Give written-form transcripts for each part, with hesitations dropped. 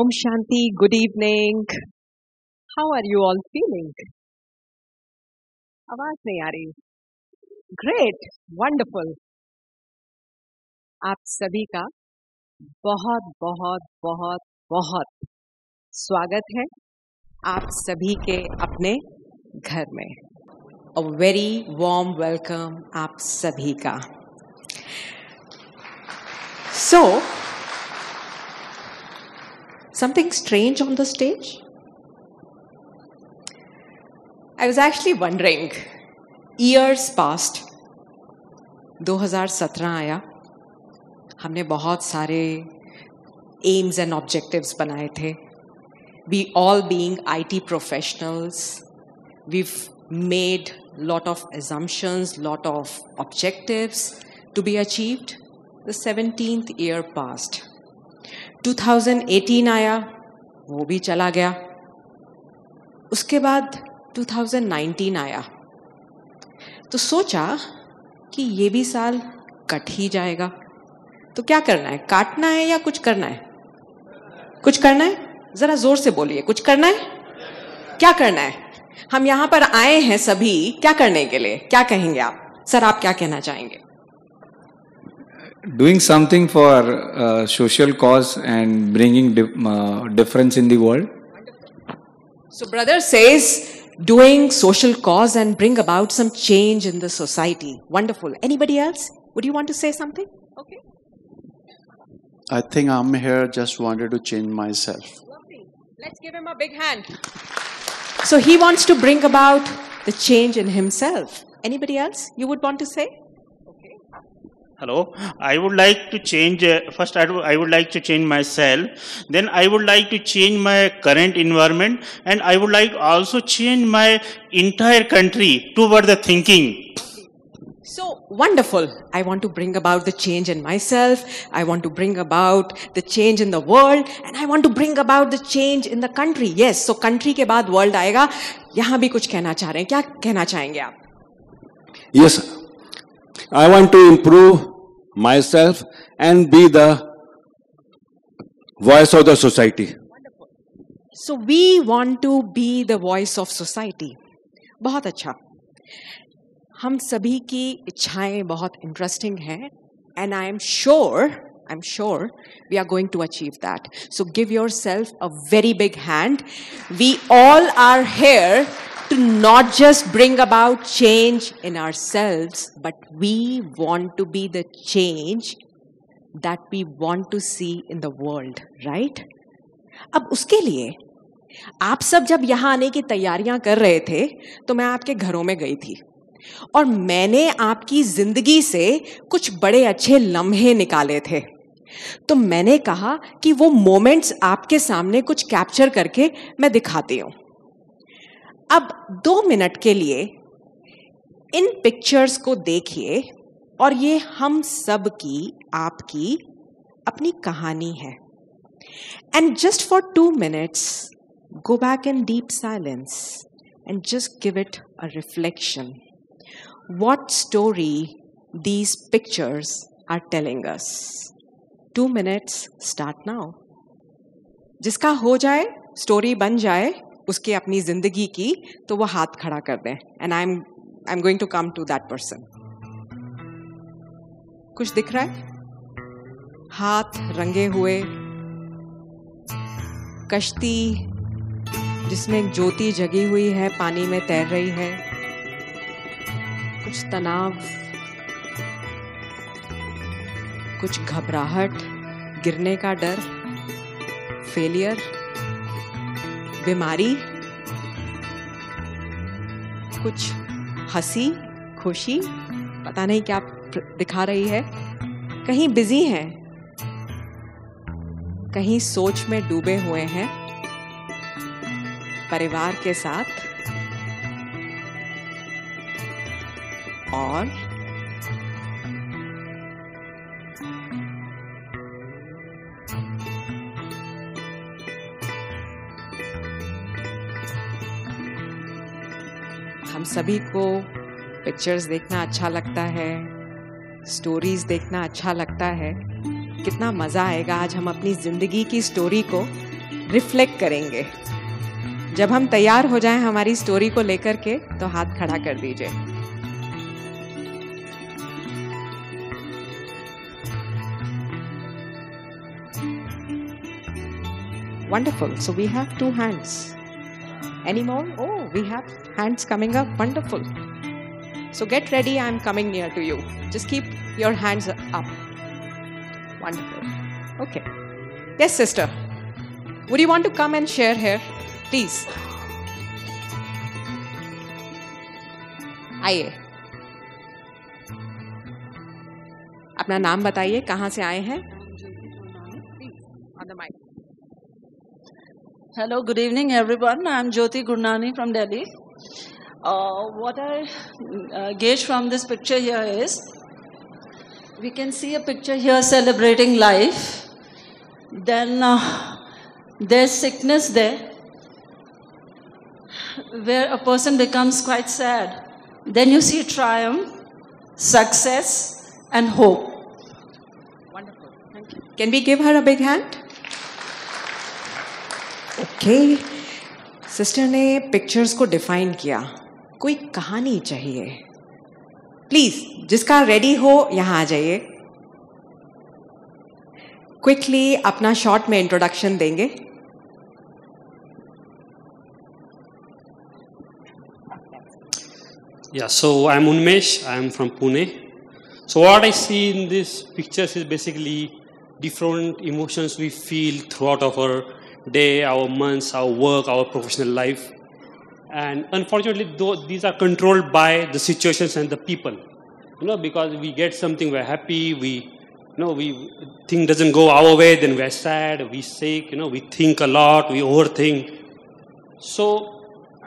Om Shanti, good evening. How are you all feeling? आवाज नहीं आ रही. Great, wonderful. आप सभी का बहुत बहुत बहुत बहुत स्वागत है आप सभी के अपने घर में. A very warm welcome आप सभी का. So, something strange on the stage? I was actually wondering, years passed, 2017 आया, हमने बहुत सारे aims and objectives बनाए थे. We all being IT professionals, we've made lot of assumptions, lot of objectives to be achieved. The 17th year passed. 2018 आया, वो भी चला गया. उसके बाद 2019 आया, तो सोचा कि ये भी साल कट ही जाएगा. तो क्या करना है, काटना है या कुछ करना है? कुछ करना है? जरा जोर से बोलिए, कुछ करना है? क्या करना है? हम यहाँ पर आए हैं सभी क्या करने के लिए? क्या कहेंगे आप? सर, आप क्या कहना चाहेंगे? Doing something for social cause and bringing difference in the world. So brother says doing social cause and bring about some change in the society. Wonderful. Anybody else? Would you want to say something? Okay. I think I'm here just wanted to change myself. Lovely. Let's give him a big hand. So he wants to bring about the change in himself. Anybody else you would want to say? Hello, I would like to change, first I would like to change myself, then I would like to change my current environment, and I would like also change my entire country toward the thinking. So wonderful. I want to bring about the change in myself, I want to bring about the change in the world, and I want to bring about the change in the country. Yes, so country के बाद world आएगा. यहाँ भी कुछ कहना चाह रहे हैं, क्या कहना चाहेंगे आप? Yes, I want to improve myself and be the voice of the society. Wonderful. So we want to be the voice of society. बहुत अच्छा. हम सभी की इच्छाएं बहुत interesting हैं, and I'm sure we are going to achieve that. So give yourself a very big hand. We all are here to not just bring about change in ourselves, but we want to be the change that we want to see in the world, right? अब उसके लिए आप सब जब यहाँ आने की तैयारियां कर रहे थे, तो मैं आपके घरों में गई थी और मैंने आपकी जिंदगी से कुछ बड़े अच्छे लम्हे निकाले थे. तो मैंने कहा कि वो मोमेंट्स आपके सामने कुछ कैप्चर करके मैं दिखाती हूँ. अब 2 मिनट के लिए इन पिक्चर्स को देखिए और ये हम सब की, आपकी अपनी कहानी है. And just for 2 minutes go back in deep silence and just give it a reflection. What story these pictures are telling us. 2 minutes start now. जिसका हो जाए, स्टोरी बन जाए उसकी अपनी जिंदगी की, तो वो हाथ खड़ा कर दें. And I am going to come to that person. कुछ दिख रहा है? हाथ रंगे हुए, कश्ती जिसमें एक ज्योति जगी हुई है, पानी में तैर रही है. कुछ तनाव, कुछ घबराहट, गिरने का डर, फेलियर, बीमारी, कुछ हंसी, खुशी, पता नहीं क्या दिखा रही है. कहीं बिजी हैं, कहीं सोच में डूबे हुए हैं परिवार के साथ, और हम सभी को पिक्चर्स देखना अच्छा लगता है, स्टोरीज देखना अच्छा लगता है. कितना मज़ा आएगा आज हम अपनी ज़िंदगी की स्टोरी को रिफ्लेक्ट करेंगे. जब हम तैयार हो जाएं हमारी स्टोरी को लेकर के तो हाथ खड़ा कर दीजिए. Wonderful. So we have 2 hands. Any more? Oh, we have hands coming up. Wonderful. So get ready. I'm coming near to you. Just keep your hands up. Wonderful. Okay. Yes, sister. Would you want to come and share here? Please. आइए. अपना नाम बताइए, कहाँ से आए हैं? On the mic. Hello, good evening, everyone. I'm Jyoti Gurnani from Delhi. What I gauge from this picture here is, we can see a picture here celebrating life. Then there's sickness there, where a person becomes quite sad. Then you see triumph, success, and hope. Wonderful. Thank you. Can we give her a big hand? Okay. Sister ने pictures को define किया. कोई कहानी चाहिए. Please, जिसका ready हो यहां आ जाइए. क्विकली अपना शॉर्ट में इंट्रोडक्शन देंगे. Yeah, so I'm Unmesh. I'm from Pune. So what I see in these pictures is basically different emotions we feel throughout our day, our months, our work, our professional life. And unfortunately, these are controlled by the situations and the people. Because we get something, we're happy, we thing doesn't go our way, then we're sad, we sick, we think a lot, we overthink. So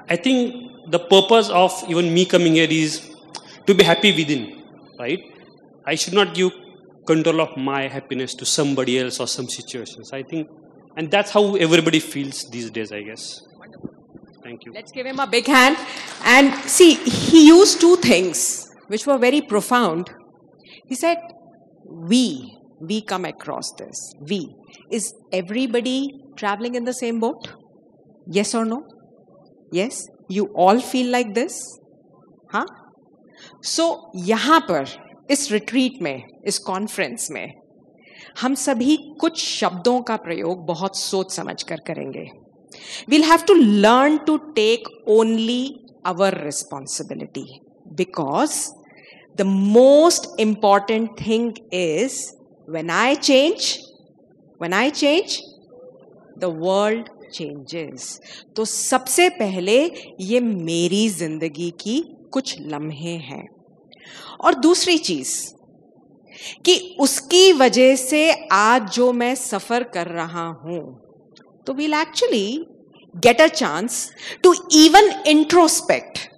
I think the purpose of even me coming here is to be happy within, right? I should not give control of my happiness to somebody else or some situations. I think, and that's how everybody feels these days, I guess. Thank you. Let's give him a big hand. And see, he used 2 things which were very profound. He said, we come across this. We. Is everybody traveling in the same boat? Yes or no? Yes? You all feel like this? Huh? So, यहाँ पर, इस retreat में, इस conference में, हम सभी कुछ शब्दों का प्रयोग बहुत सोच समझ कर करेंगे. We'll have to learn to take only our responsibility, because the most important thing is when I change, the world changes. तो सबसे पहले ये मेरी जिंदगी की कुछ लम्हे हैं. और दूसरी चीज कि उसकी वजह से आज जो मैं सफर कर रहा हूं, तो we'll actually get a chance to even introspect.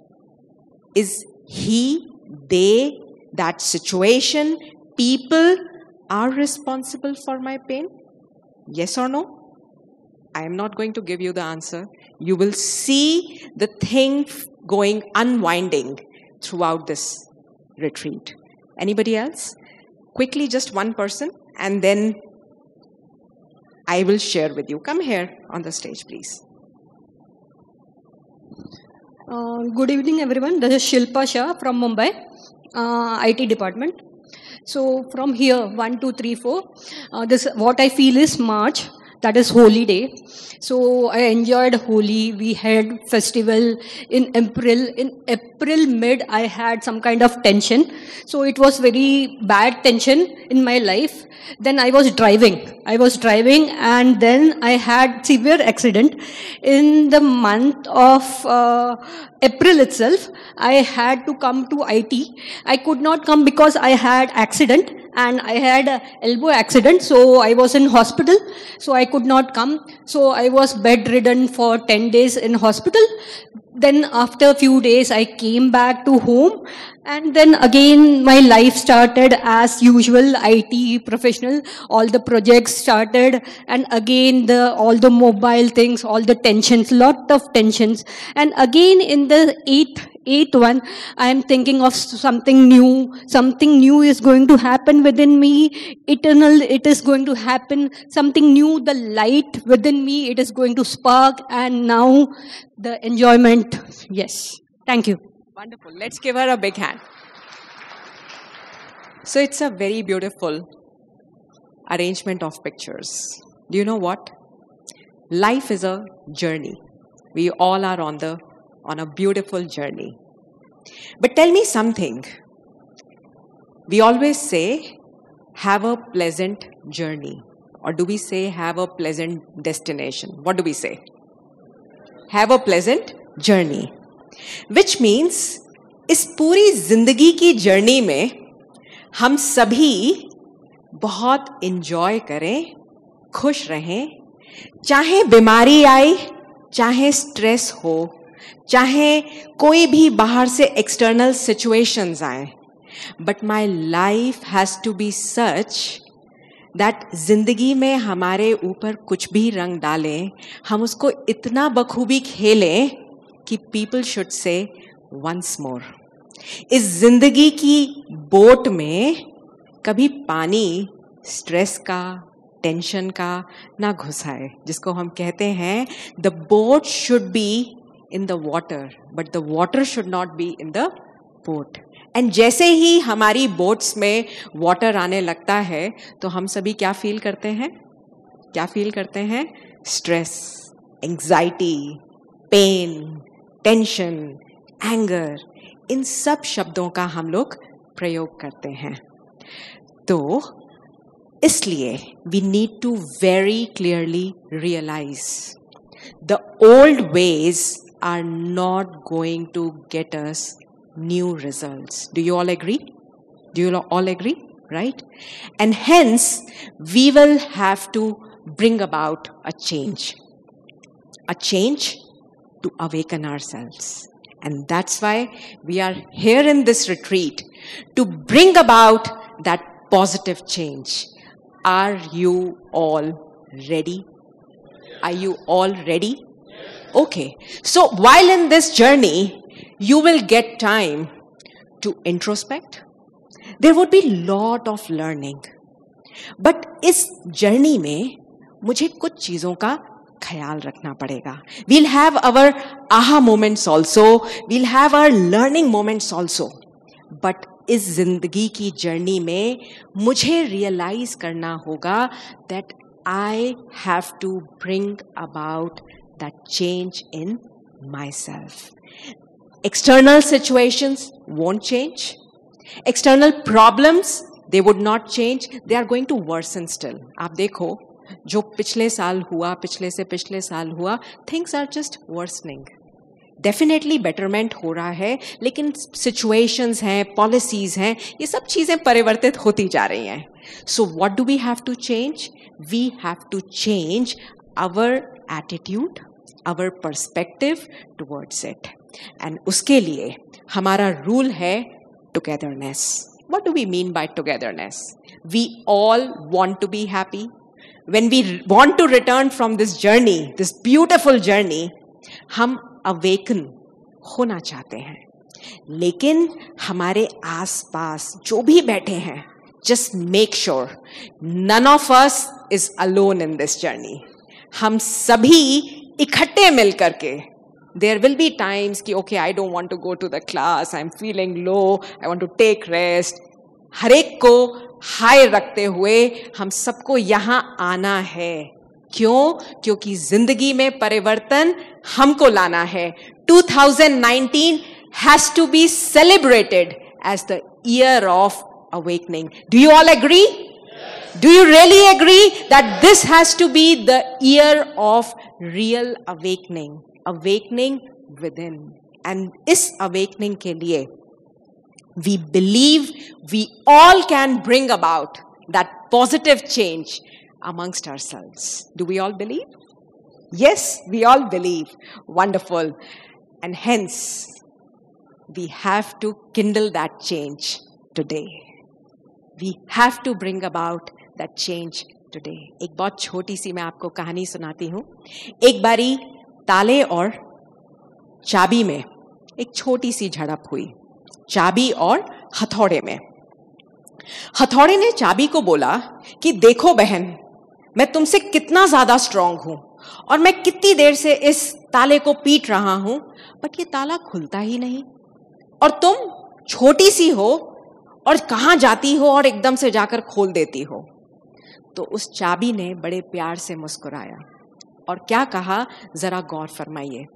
Is he, they, that situation, people are responsible for my pain? Yes or no? I am not going to give you the answer. You will see the thing going unwinding throughout this retreat. Anybody else? Quickly, just one person, and then I will share with you. Come here on the stage, please. Good evening, everyone. This is Shilpa Shah from Mumbai, IT department. So from here, 1, 2, 3, 4. This what I feel is March. That is Holi Day. So I enjoyed Holi. We had festival in April. In April mid, I had some kind of tension. So it was very bad tension in my life. Then I was driving, and then I had severe accident. In the month of April itself, I had to come to IT. I could not come because I had accident, and I had an elbow accident, so I was in hospital, so I could not come. So I was bedridden for 10 days in hospital. Then after a few days, I came back to home. And then again, my life started as usual, IT professional. All the projects started, and again all the mobile things, all the tensions, lot of tensions. And again, in the eighth one, I am thinking of something new. Something new is going to happen within me. Eternal, it is going to happen. Something new, the light within me, it is going to spark. And now, the enjoyment. Yes. Thank you. Wonderful. Let's give her a big hand. So it's a very beautiful arrangement of pictures. Do you know what? Life is a journey. We all are on a beautiful journey. But tell me something. We always say, have a pleasant journey. Or do we say, have a pleasant destination? What do we say? Have a pleasant journey. Which means, इस पूरी जिंदगी की journey में हम सभी बहुत enjoy करें, खुश रहें, चाहे बीमारी आए, चाहे स्ट्रेस हो, चाहे कोई भी बाहर से एक्सटर्नल सिचुएशंस आए, but my life has to be such that जिंदगी में हमारे ऊपर कुछ भी रंग डालें, हम उसको इतना बखूबी खेलें कि people should say once more. इस जिंदगी की बोट में कभी पानी स्ट्रेस का, टेंशन का ना घुसाए, जिसको हम कहते हैं the boat should be in the water but the water should not be in the boat. And जैसे ही हमारी बोट्स में वाटर आने लगता है तो हम सभी क्या फील करते हैं? क्या फील करते हैं? Stress, anxiety, pain, tension, anger, इन सब शब्दों का हम लोग प्रयोग करते हैं. तो इसलिए we need to very clearly realise the old ways are not going to get us new results. Do you all agree? Do you all agree? Right? And hence, we will have to bring about a change to awaken ourselves. And that's why we are here in this retreat to bring about that positive change. Are you all ready? Are you all ready? Okay. So while in this journey, you will get time to introspect. There would be lot of learning. But इस journey में मुझे कुछ चीजों का ख्याल रखना पड़ेगा. We'll have our aha moments also. We'll have our learning moments also. But इस जिंदगी की journey में मुझे realize करना होगा that I have to bring about that change in myself. External situations won't change. External problems, they would not change. They are going to worsen still. आप देखो, जो पिछले साल हुआ, पिछले से पिछले साल हुआ, things are just worsening. Definitely betterment हो रहा है, लेकिन situations हैं, policies हैं, ये सब चीजें परिवर्तित होती जा रही हैं. So what do we have to change? We have to change our attitude, our perspective towards it. And उसके लिए हमारा रूल है togetherness. What do we mean by togetherness? We all want to be happy. When we want to return from this journey, this beautiful journey, हम awaken होना चाहते हैं. लेकिन हमारे आसपास जो भी बैठे हैं, just make sure none of us is alone in this journey. हम सभी इकट्ठे मिल करके, there will be times कि okay, I don't want to go to the class, I'm feeling low, I want to take rest. हर एक को high रखते हुए हम सबको यहाँ आना है. क्यों? क्योंकि जिंदगी में परिवर्तन हमको लाना है. 2019 has to be celebrated as the year of awakening. Do you all agree? Yes. Do you really agree that this has to be the year of real awakening? Awakening within. And इस awakening के लिए we believe we all can bring about that positive change amongst ourselves. Do we all believe? Yes, we all believe. Wonderful. And hence, we have to kindle that change today. We have to bring about that change today. एक बहुत छोटी सी मैं आपको कहानी सुनाती हूँ. एक बारी ताले और चाबी में एक छोटी सी झड़प हुई. चाबी और हथौड़े में. हथौड़े ने चाबी को बोला कि देखो बहन, मैं तुमसे कितना ज्यादा स्ट्रांग हूं और मैं कितनी देर से इस ताले को पीट रहा हूं, बट ये ताला खुलता ही नहीं, और तुम छोटी सी हो और कहां जाती हो और एकदम से जाकर खोल देती हो. तो उस चाबी ने बड़े प्यार से मुस्कुराया और क्या कहा, जरा गौर फरमाइए.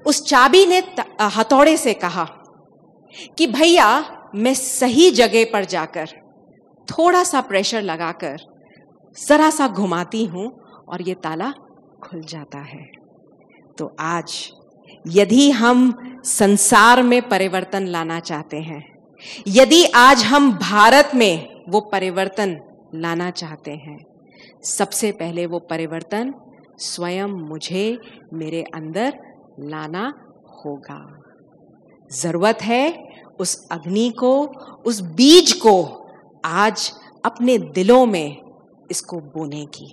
उस चाबी ने हथौड़े से कहा कि भैया, मैं सही जगह पर जाकर थोड़ा सा प्रेशर लगाकर जरा सा घुमाती हूं और ये ताला खुल जाता है. तो आज यदि हम संसार में परिवर्तन लाना चाहते हैं, यदि आज हम भारत में वो परिवर्तन लाना चाहते हैं, सबसे पहले वो परिवर्तन स्वयं मुझे मेरे अंदर लाना होगा. जरूरत है उस अग्नि को, उस बीज को आज अपने दिलों में इसको बोने की.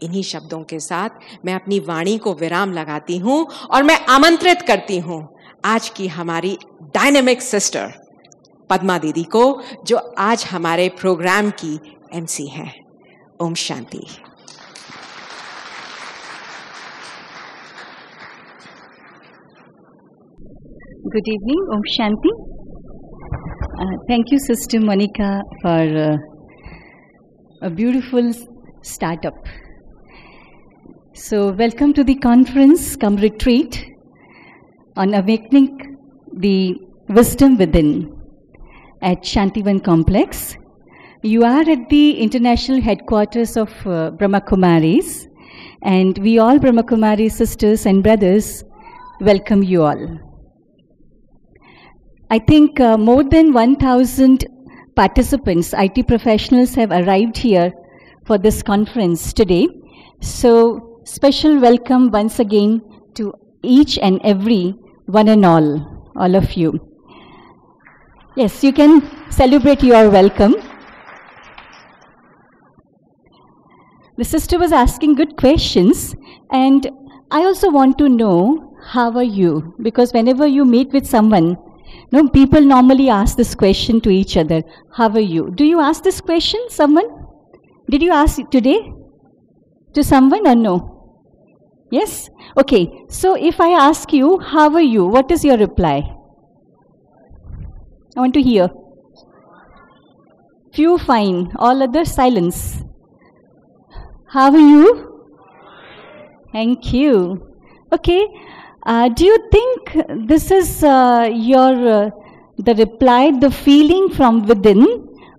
इन्हीं शब्दों के साथ मैं अपनी वाणी को विराम लगाती हूं और मैं आमंत्रित करती हूं आज की हमारी डायनेमिक सिस्टर पद्मा दीदी को, जो आज हमारे प्रोग्राम की एमसी हैं. Om Shanti. Good evening, Om Shanti. Thank you, Sister Monica, for a beautiful startup. So, welcome to the conference, come retreat on awakening the wisdom within at Shantivan Complex. You are at the international headquarters of Brahma Kumaris, and we all Brahma Kumari sisters and brothers welcome you all. I think more than 1,000 participants, IT professionals have arrived here for this conference today. So, special welcome once again to each and every one and all of you. Yes, you can celebrate your welcome. The sister was asking good questions, and I also want to know, how are you? Because whenever you meet with someone, no, people normally ask this question to each other. How are you? Do you ask this question, someone? Did you ask it today to someone or no? Yes? Okay. So if I ask you, how are you? What is your reply? I want to hear. Few fine, all other silence. How are you? Thank you. Okay. Do you think this is the reply, the feeling from within,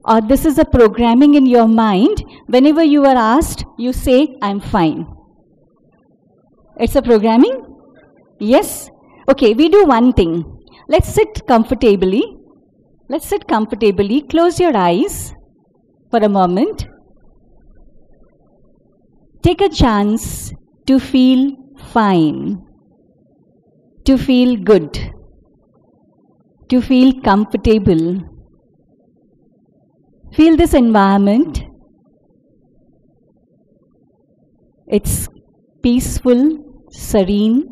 or this is a programming in your mind? Whenever you are asked, you say, I'm fine. It's a programming? Yes? Okay, we do one thing. Let's sit comfortably. Let's sit comfortably. Close your eyes for a moment. Take a chance to feel fine, to feel good, to feel comfortable. Feel this environment. It's peaceful, serene.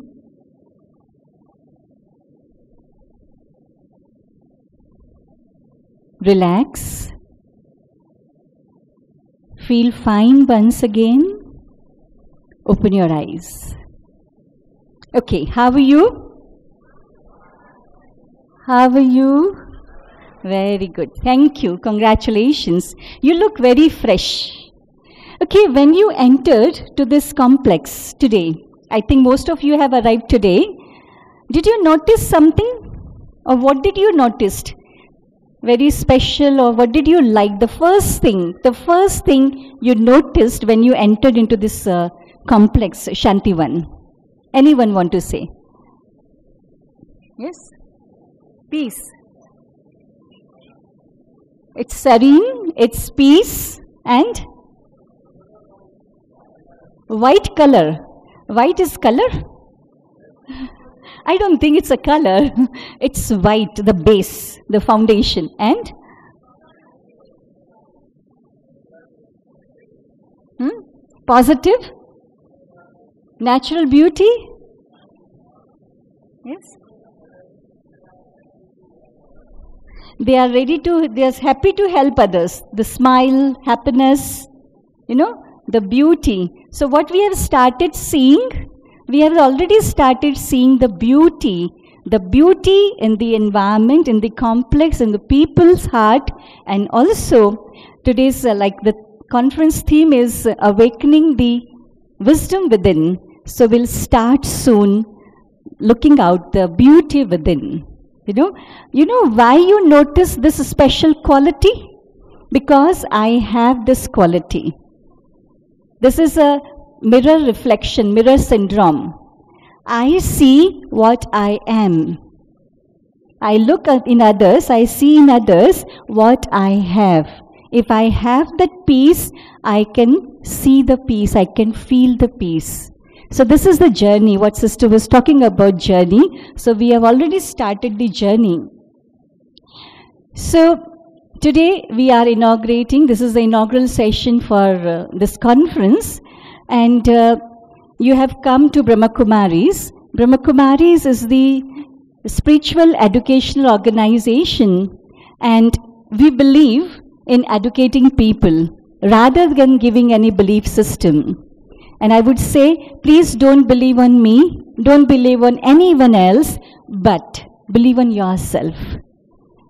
Relax. Feel fine once again. Open your eyes. Okay, how are you? How are you? Very good. Thank you. Congratulations. You look very fresh. Okay, when you entered to this complex today, I think most of you have arrived today. Did you notice something? Or what did you notice? Very special, or what did you like? The first thing you noticed when you entered into this complex, Shantivan. Anyone want to say? Yes? Peace. It's serene, it's peace, and white color. White is color? I don't think it's a color. It's white, the base, the foundation. And? Positive? Natural beauty? Yes. They are happy to help others. The smile, happiness, the beauty. So what we have started seeing, we have already started seeing the beauty in the environment, in the complex, in the people's heart. And also today's the conference theme is awakening the wisdom within. So we'll start soon looking out the beauty within. You know why you notice this special quality? Because I have this quality. This is a mirror reflection, mirror syndrome. I see what I am. I look in others, I see in others what I have. If I have that peace, I can see the peace, I can feel the peace. So this is the journey, what sister was talking about, journey. So we have already started the journey. So today we are inaugurating, this is the inaugural session for this conference. And you have come to Brahma Kumaris. Brahma Kumaris is the spiritual educational organization. And we believe in educating people rather than giving any belief system. And I would say, please don't believe on me, don't believe on anyone else, but believe on yourself.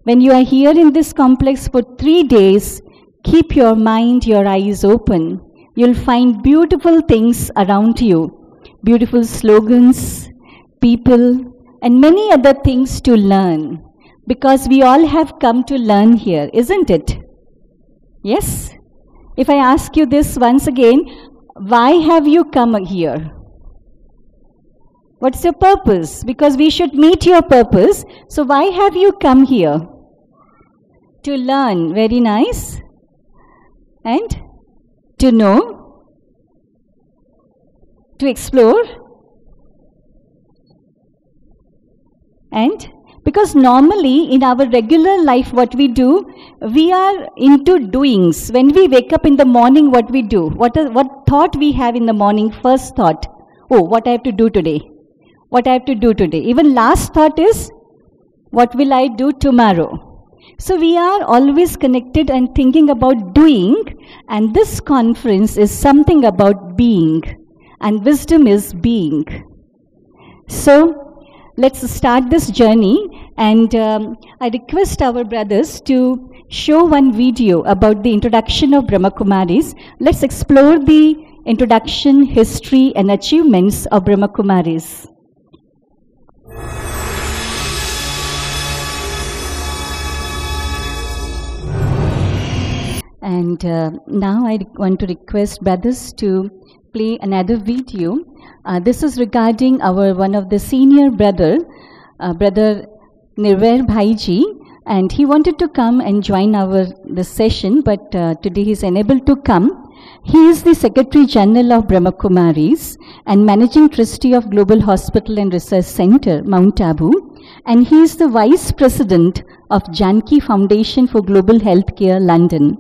When you are here in this complex for 3 days, keep your mind, your eyes open. You'll find beautiful things around you, beautiful slogans, people, and many other things to learn. Because we all have come to learn here, isn't it? Yes? If I ask you this once again, why have you come here? What's your purpose? Because we should meet your purpose. So why have you come here? To learn. Very nice. And to know. To explore. And because normally in our regular life what we do, we are into doings. When we wake up in the morning, what we do? What thought we have in the morning? First thought, oh, what I have to do today? What I have to do today? Even last thought is, what will I do tomorrow? So we are always connected and thinking about doing, and this conference is something about being, and wisdom is being. So let's start this journey, and I request our brothers to show one video about the introduction of Brahma Kumaris. Let's explore the introduction, history, and achievements of Brahma Kumaris. And now I want to request brothers to play another video. This is regarding our one of the senior brother Nirvair Bhaiji, and he wanted to come and join this session, but today he is unable to come. He is the Secretary General of Brahma Kumaris and Managing Trustee of Global Hospital and Research Center, Mount Abu, and he is the Vice President of Janki Foundation for Global Healthcare, London.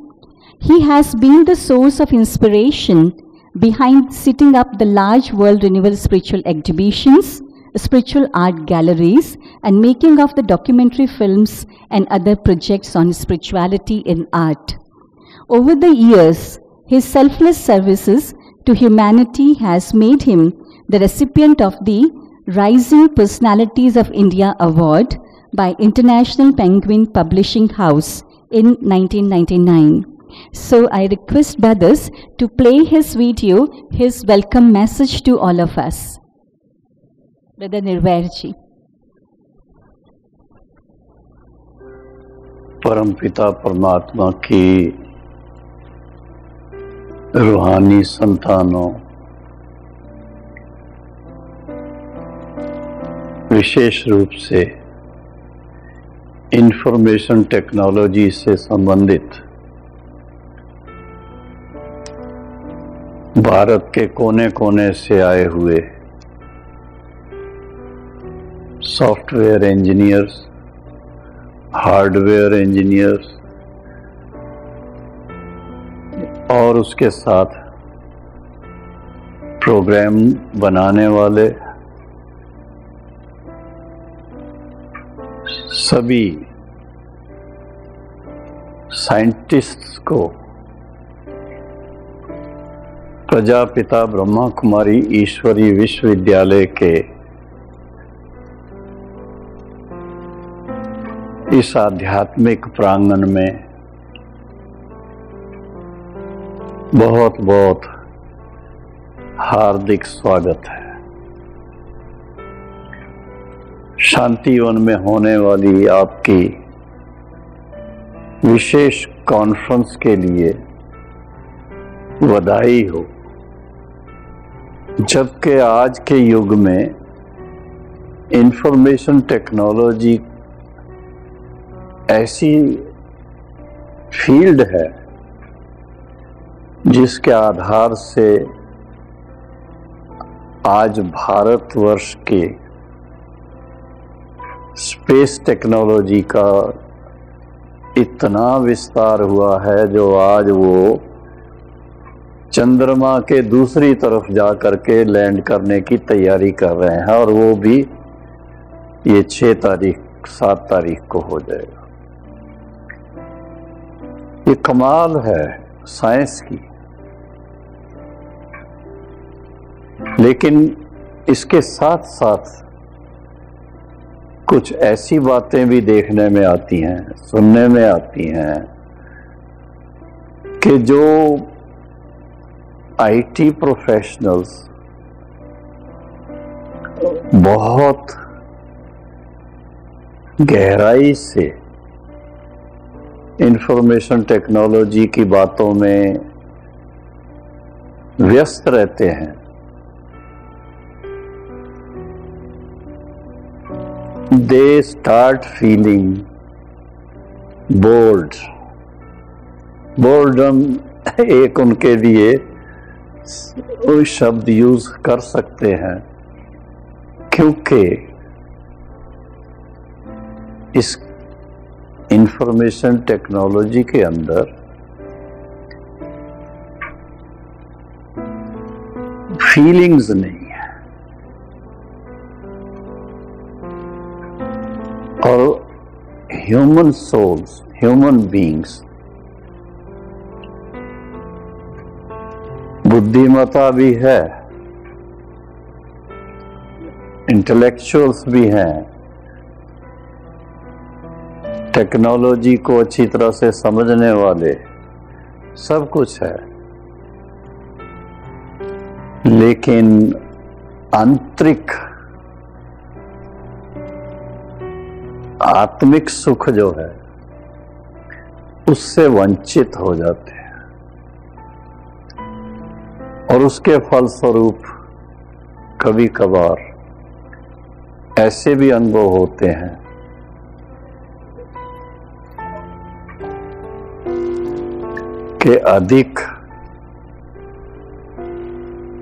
He has been the source of inspiration behind setting up the large world renewal spiritual exhibitions, spiritual art galleries, and making of the documentary films and other projects on spirituality in art. Over the years, his selfless services to humanity has made him the recipient of the Rising Personalities of India Award by International Penguin Publishing House in 1999. So I request brothers to play his video, his welcome message to all of us. Brother Nirvair ji. परम पिता परमात्मा की रूहानी संतानों, विशेष रूप से information technology से संबंधित भारत के कोने कोने से आए हुए सॉफ्टवेयर इंजीनियर्स, हार्डवेयर इंजीनियर्स और उसके साथ प्रोग्राम बनाने वाले सभी साइंटिस्ट्स को प्रजापिता ब्रह्मा कुमारी ईश्वरी विश्वविद्यालय के इस आध्यात्मिक प्रांगण में बहुत बहुत हार्दिक स्वागत है। शांतिवन में होने वाली आपकी विशेष कॉन्फ्रेंस के लिए बधाई हो। जबकि आज के युग में इंफॉर्मेशन टेक्नोलॉजी ऐसी फील्ड है जिसके आधार से आज भारतवर्ष के स्पेस टेक्नोलॉजी का इतना विस्तार हुआ है जो आज वो चंद्रमा के दूसरी तरफ जा करके लैंड करने की तैयारी कर रहे हैं, और वो भी ये 7 तारीख को हो जाएगा। ये कमाल है साइंस की। लेकिन इसके साथ साथ कुछ ऐसी बातें भी देखने में आती हैं, सुनने में आती हैं कि जो आईटी प्रोफेशनल्स बहुत गहराई से इंफॉर्मेशन टेक्नोलॉजी की बातों में व्यस्त रहते हैं, they start feeling bored. Boredom एक उनके लिए वो शब्द यूज कर सकते हैं, क्योंकि इस इंफॉर्मेशन टेक्नोलॉजी के अंदर फीलिंग्स नहीं है और ह्यूमन सोल्स, ह्यूमन बीइंग्स बुद्धिमत्ता भी है, इंटेलेक्चुअल्स भी हैं, टेक्नोलॉजी को अच्छी तरह से समझने वाले, सब कुछ है। लेकिन आंतरिक आत्मिक सुख जो है उससे वंचित हो जाते हैं, और उसके फलस्वरूप कभी कभार ऐसे भी अनुभव होते हैं कि अधिक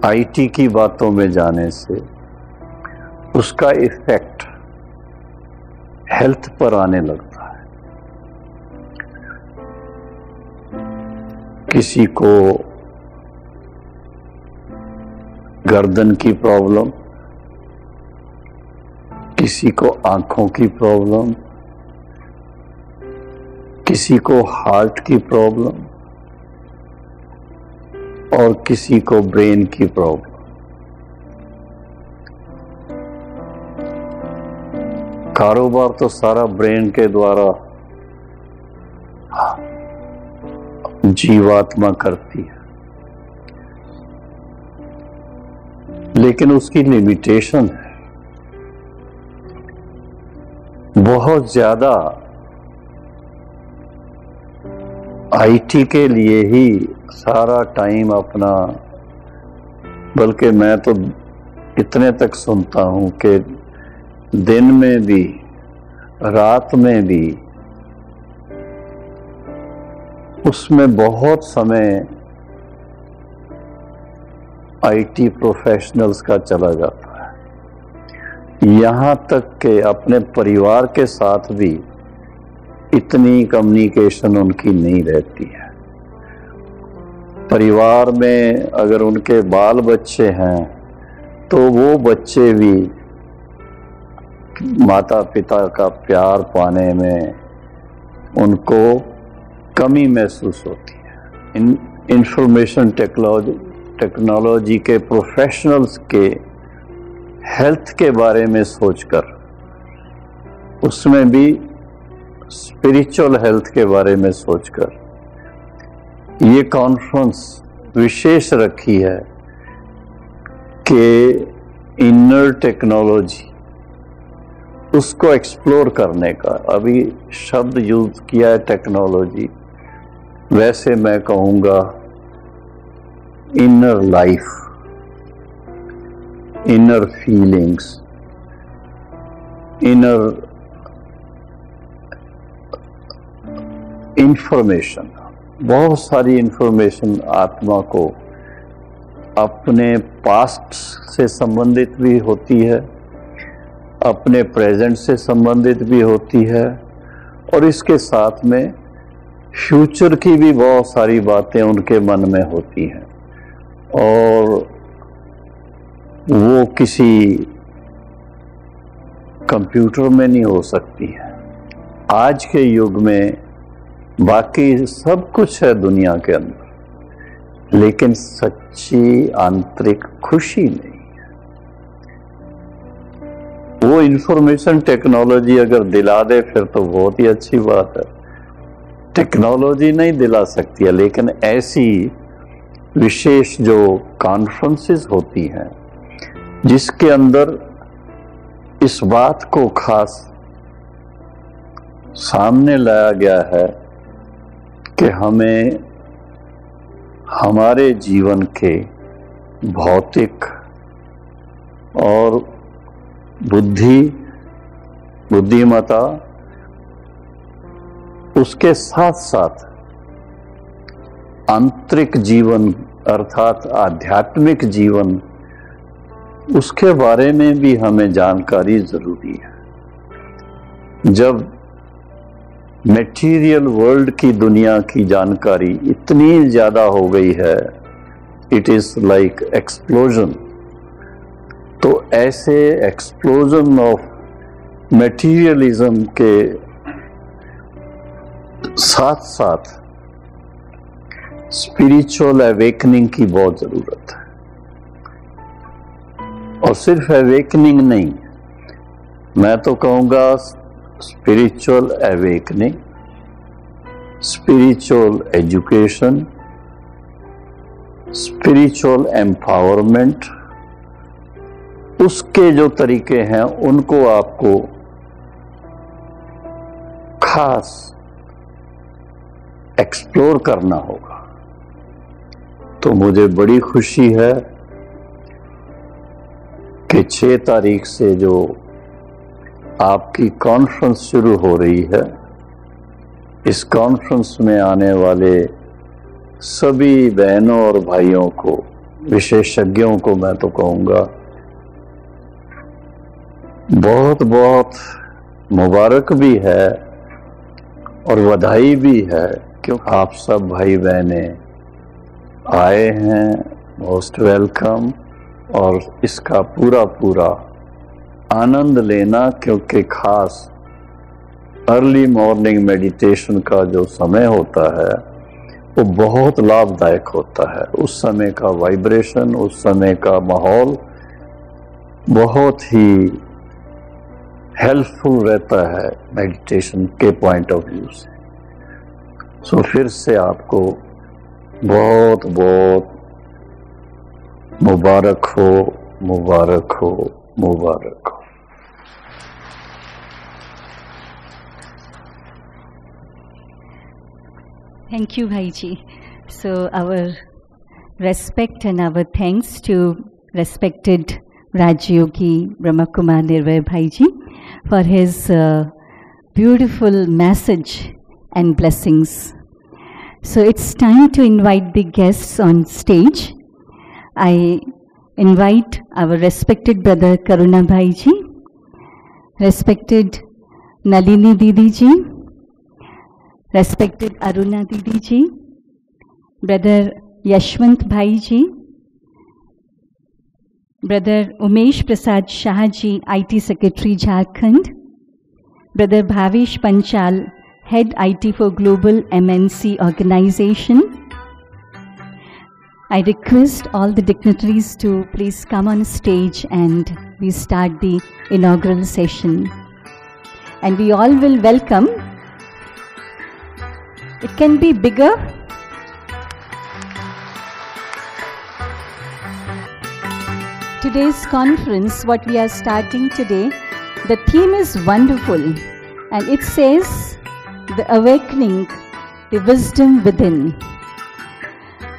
आईटी की बातों में जाने से उसका इफेक्ट हेल्थ पर आने लगता है। किसी को गर्दन की प्रॉब्लम, किसी को आंखों की प्रॉब्लम, किसी को हार्ट की प्रॉब्लम और किसी को ब्रेन की प्रॉब्लम। कारोबार तो सारा ब्रेन के द्वारा जीवात्मा करती है, लेकिन उसकी लिमिटेशन है। बहुत ज्यादा आईटी के लिए ही सारा टाइम अपना, बल्कि मैं तो इतने तक सुनता हूं कि दिन में भी रात में भी उसमें बहुत समय आईटी प्रोफेशनल्स का चला जाता है। यहाँ तक कि अपने परिवार के साथ भी इतनी कम्युनिकेशन उनकी नहीं रहती है। परिवार में अगर उनके बाल बच्चे हैं तो वो बच्चे भी माता पिता का प्यार पाने में उनको कमी महसूस होती है। इंफॉर्मेशन टेक्नोलॉजी के प्रोफेशनल्स के हेल्थ के बारे में सोचकर, उसमें भी स्पिरिचुअल हेल्थ के बारे में सोचकर ये कॉन्फ्रेंस विशेष रखी है कि इनर टेक्नोलॉजी उसको एक्सप्लोर करने का। अभी शब्द यूज किया है टेक्नोलॉजी, वैसे मैं कहूँगा inner life, inner feelings, inner information. बहुत सारी इंफॉर्मेशन आत्मा को अपने पास्ट से संबंधित भी होती है, अपने प्रेजेंट से संबंधित भी होती है, और इसके साथ में फ्यूचर की भी बहुत सारी बातें उनके मन में होती हैं, और वो किसी कंप्यूटर में नहीं हो सकती है। आज के युग में बाकी सब कुछ है दुनिया के अंदर, लेकिन सच्ची आंतरिक खुशी नहीं है। वो इंफॉर्मेशन टेक्नोलॉजी अगर दिला दे फिर तो बहुत ही अच्छी बात है। टेक्नोलॉजी नहीं दिला सकती है, लेकिन ऐसी विशेष जो कॉन्फ्रेंसेस होती हैं जिसके अंदर इस बात को खास सामने लाया गया है कि हमें हमारे जीवन के भौतिक और बुद्धिमत्ता, उसके साथ साथ आंतरिक जीवन अर्थात आध्यात्मिक जीवन, उसके बारे में भी हमें जानकारी जरूरी है। जब मटेरियल वर्ल्ड की दुनिया की जानकारी इतनी ज्यादा हो गई है, इट इज लाइक एक्सप्लोजन, तो ऐसे एक्सप्लोजन ऑफ मटेरियलिज्म के साथ साथ स्पिरिचुअल अवेकनिंग की बहुत जरूरत है। और सिर्फ अवेकनिंग नहीं, मैं तो कहूँगा spiritual awakening, spiritual education, spiritual empowerment, उसके जो तरीके हैं उनको आपको खास एक्सप्लोर करना होगा। तो मुझे बड़ी खुशी है कि 6 तारीख से जो आपकी कॉन्फ्रेंस शुरू हो रही है, इस कॉन्फ्रेंस में आने वाले सभी बहनों और भाइयों को, विशेषज्ञों को मैं तो कहूँगा बहुत बहुत मुबारक भी है और बधाई भी है, क्योंकि आप सब भाई बहने आए हैं। मोस्ट वेलकम, और इसका पूरा आनंद लेना, क्योंकि खास अर्ली मॉर्निंग मेडिटेशन का जो समय होता है वो बहुत लाभदायक होता है। उस समय का वाइब्रेशन, उस समय का माहौल बहुत ही हेल्पफुल रहता है मेडिटेशन के पॉइंट ऑफ व्यू से। सो फिर से आपको बहुत बहुत मुबारक हो, मुबारक हो, मुबारक हो। Thank you, Bhaiji. So our respect and our thanks to respected Rajyogi Brahmakumar Nirvay Bhaiji for his beautiful message and blessings. So it's time to invite the guests on stage. I invite our respected brother Karuna Bhaiji respected Nalini Didi ji, respected Aruna Didi ji, Brother Yashwant Bhai ji, Brother Umesh Prasad Shah ji, IT Secretary Jharkhand, Brother Bhavesh Panchal, Head IT for Global MNC Organization. I request all the dignitaries to please come on stage and we start the inaugural session. And we all will welcome. It can be bigger. Today's conference, what we are starting today, the theme is wonderful, and it says, the awakening, the wisdom within.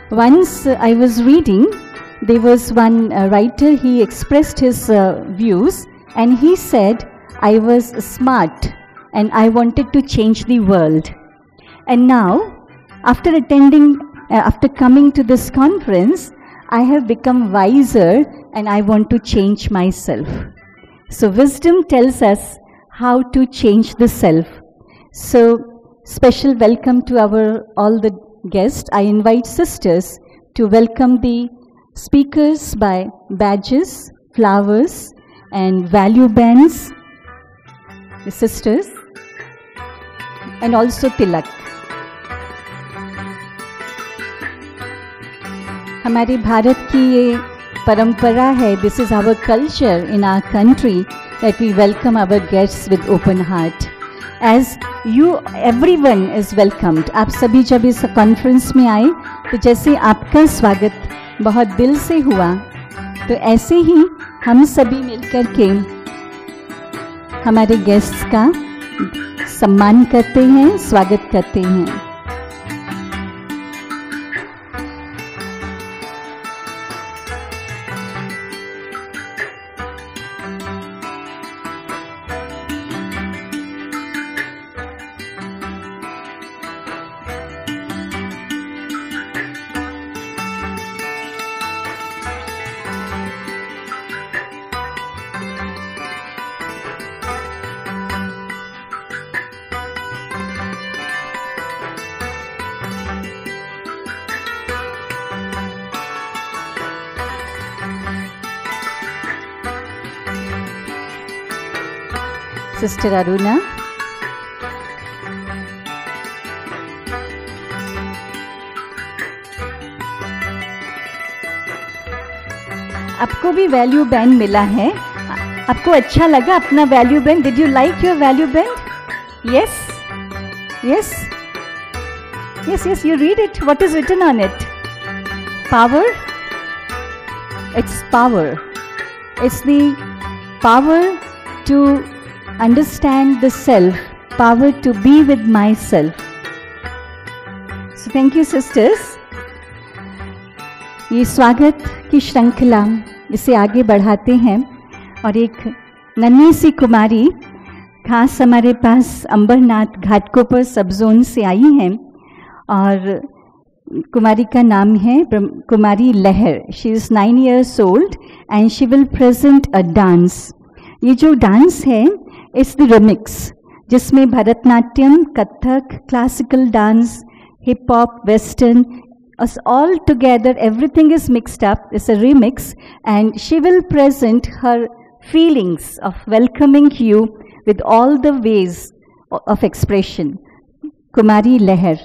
Once I was reading, there was one writer, he expressed his views, and he said, I was smart and I wanted to change the world. And now, after coming to this conference, I have become wiser and I want to change myself. So wisdom tells us how to change the self. So special welcome to all the guests. I invite sisters to welcome the speakers by badges, flowers and value bands, the sisters, and also tilak. हमारे भारत की ये परंपरा है, this is our culture in our country, that we welcome our guests with open heart. As you, everyone is welcomed. आप सभी जब इस conference में आए तो जैसे आपका स्वागत बहुत दिल से हुआ, तो ऐसे ही हम सभी मिलकर के हमारे गेस्ट्स का सम्मान करते हैं, स्वागत करते हैं. Sister Aruna. आपको भी वैल्यू बैंड मिला है. आपको अच्छा लगा अपना value band? Did you like your value band? Yes? Yes? Yes, yes, you read it. What is written on it? Power? It's power. It's the power to understand the self, power to be with myself. So thank you sisters. ये स्वागत की श्रृंखला इसे आगे बढ़ाते हैं और एक नन्ही सी कुमारी खास हमारे पास अंबरनाथ घाटकोपर सब जोन से आई हैं और कुमारी का नाम है कुमारी लहर. She is 9 years old and she will present a dance. ये जो डांस है इट्स द रिमिक्स, जिसमें Bharatanatyam, Kathak, classical dance, hip hop, western, all together, everything is mixed up. It's a remix, and she will present her feelings of welcoming you with all the ways of expression. Kumari Leher.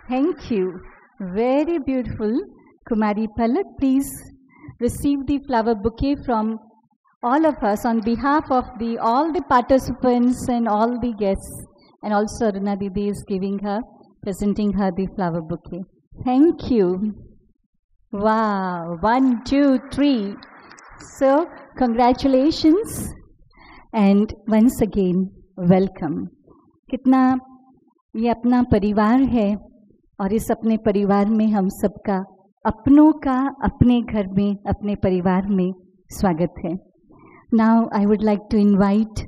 Thank you. Very beautiful. Kumari Palak, please receive the flower bouquet from all of us on behalf of all the participants and all the guests. And also Aruna Didi is presenting her the flower bouquet. Thank you. Wow. 1, 2, 3. So, congratulations. And once again, welcome. कितना ये अपना परिवार है और इस अपने परिवार में हम सबका अपनों का अपने घर में अपने परिवार में स्वागत है. Now I would like to invite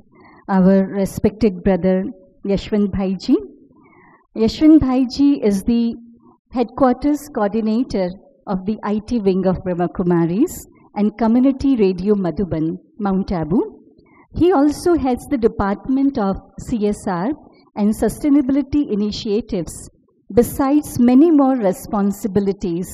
our respected brother Yashwant Bhai Ji. Yashwant Bhai Ji is the headquarters coordinator of the IT wing of Brahma Kumaris and Community Radio Madhuban, Mount Abu. He also heads the Department of CSR and Sustainability Initiatives, besides many more responsibilities.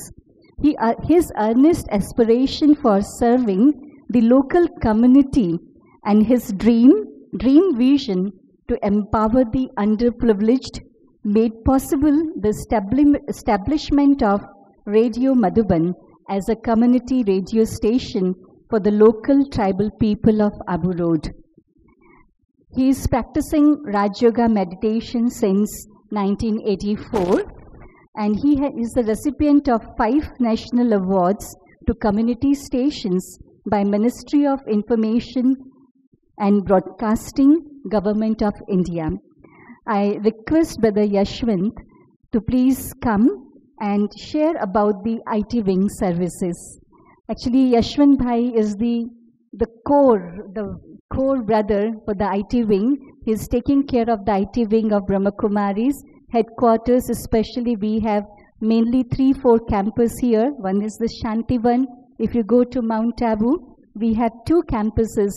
His earnest aspiration for serving the local community and his dream vision to empower the underprivileged made possible the establishment of Radio Madhuban as a community radio station for the local tribal people of Abu Road. He is practicing Raj Yoga meditation since 1984, and he is the recipient of 5 national awards to community stations by Ministry of Information and Broadcasting, Government of India. I request Brother Yashwant to please come and share about the IT wing services. Actually, Yashwant Bhai is the core brother for the IT wing. He is taking care of the IT wing of Brahma Kumaris headquarters. Especially, we have mainly 3-4 campuses here. One is the Shantivan. If you go to Mount Abu, we have 2 campuses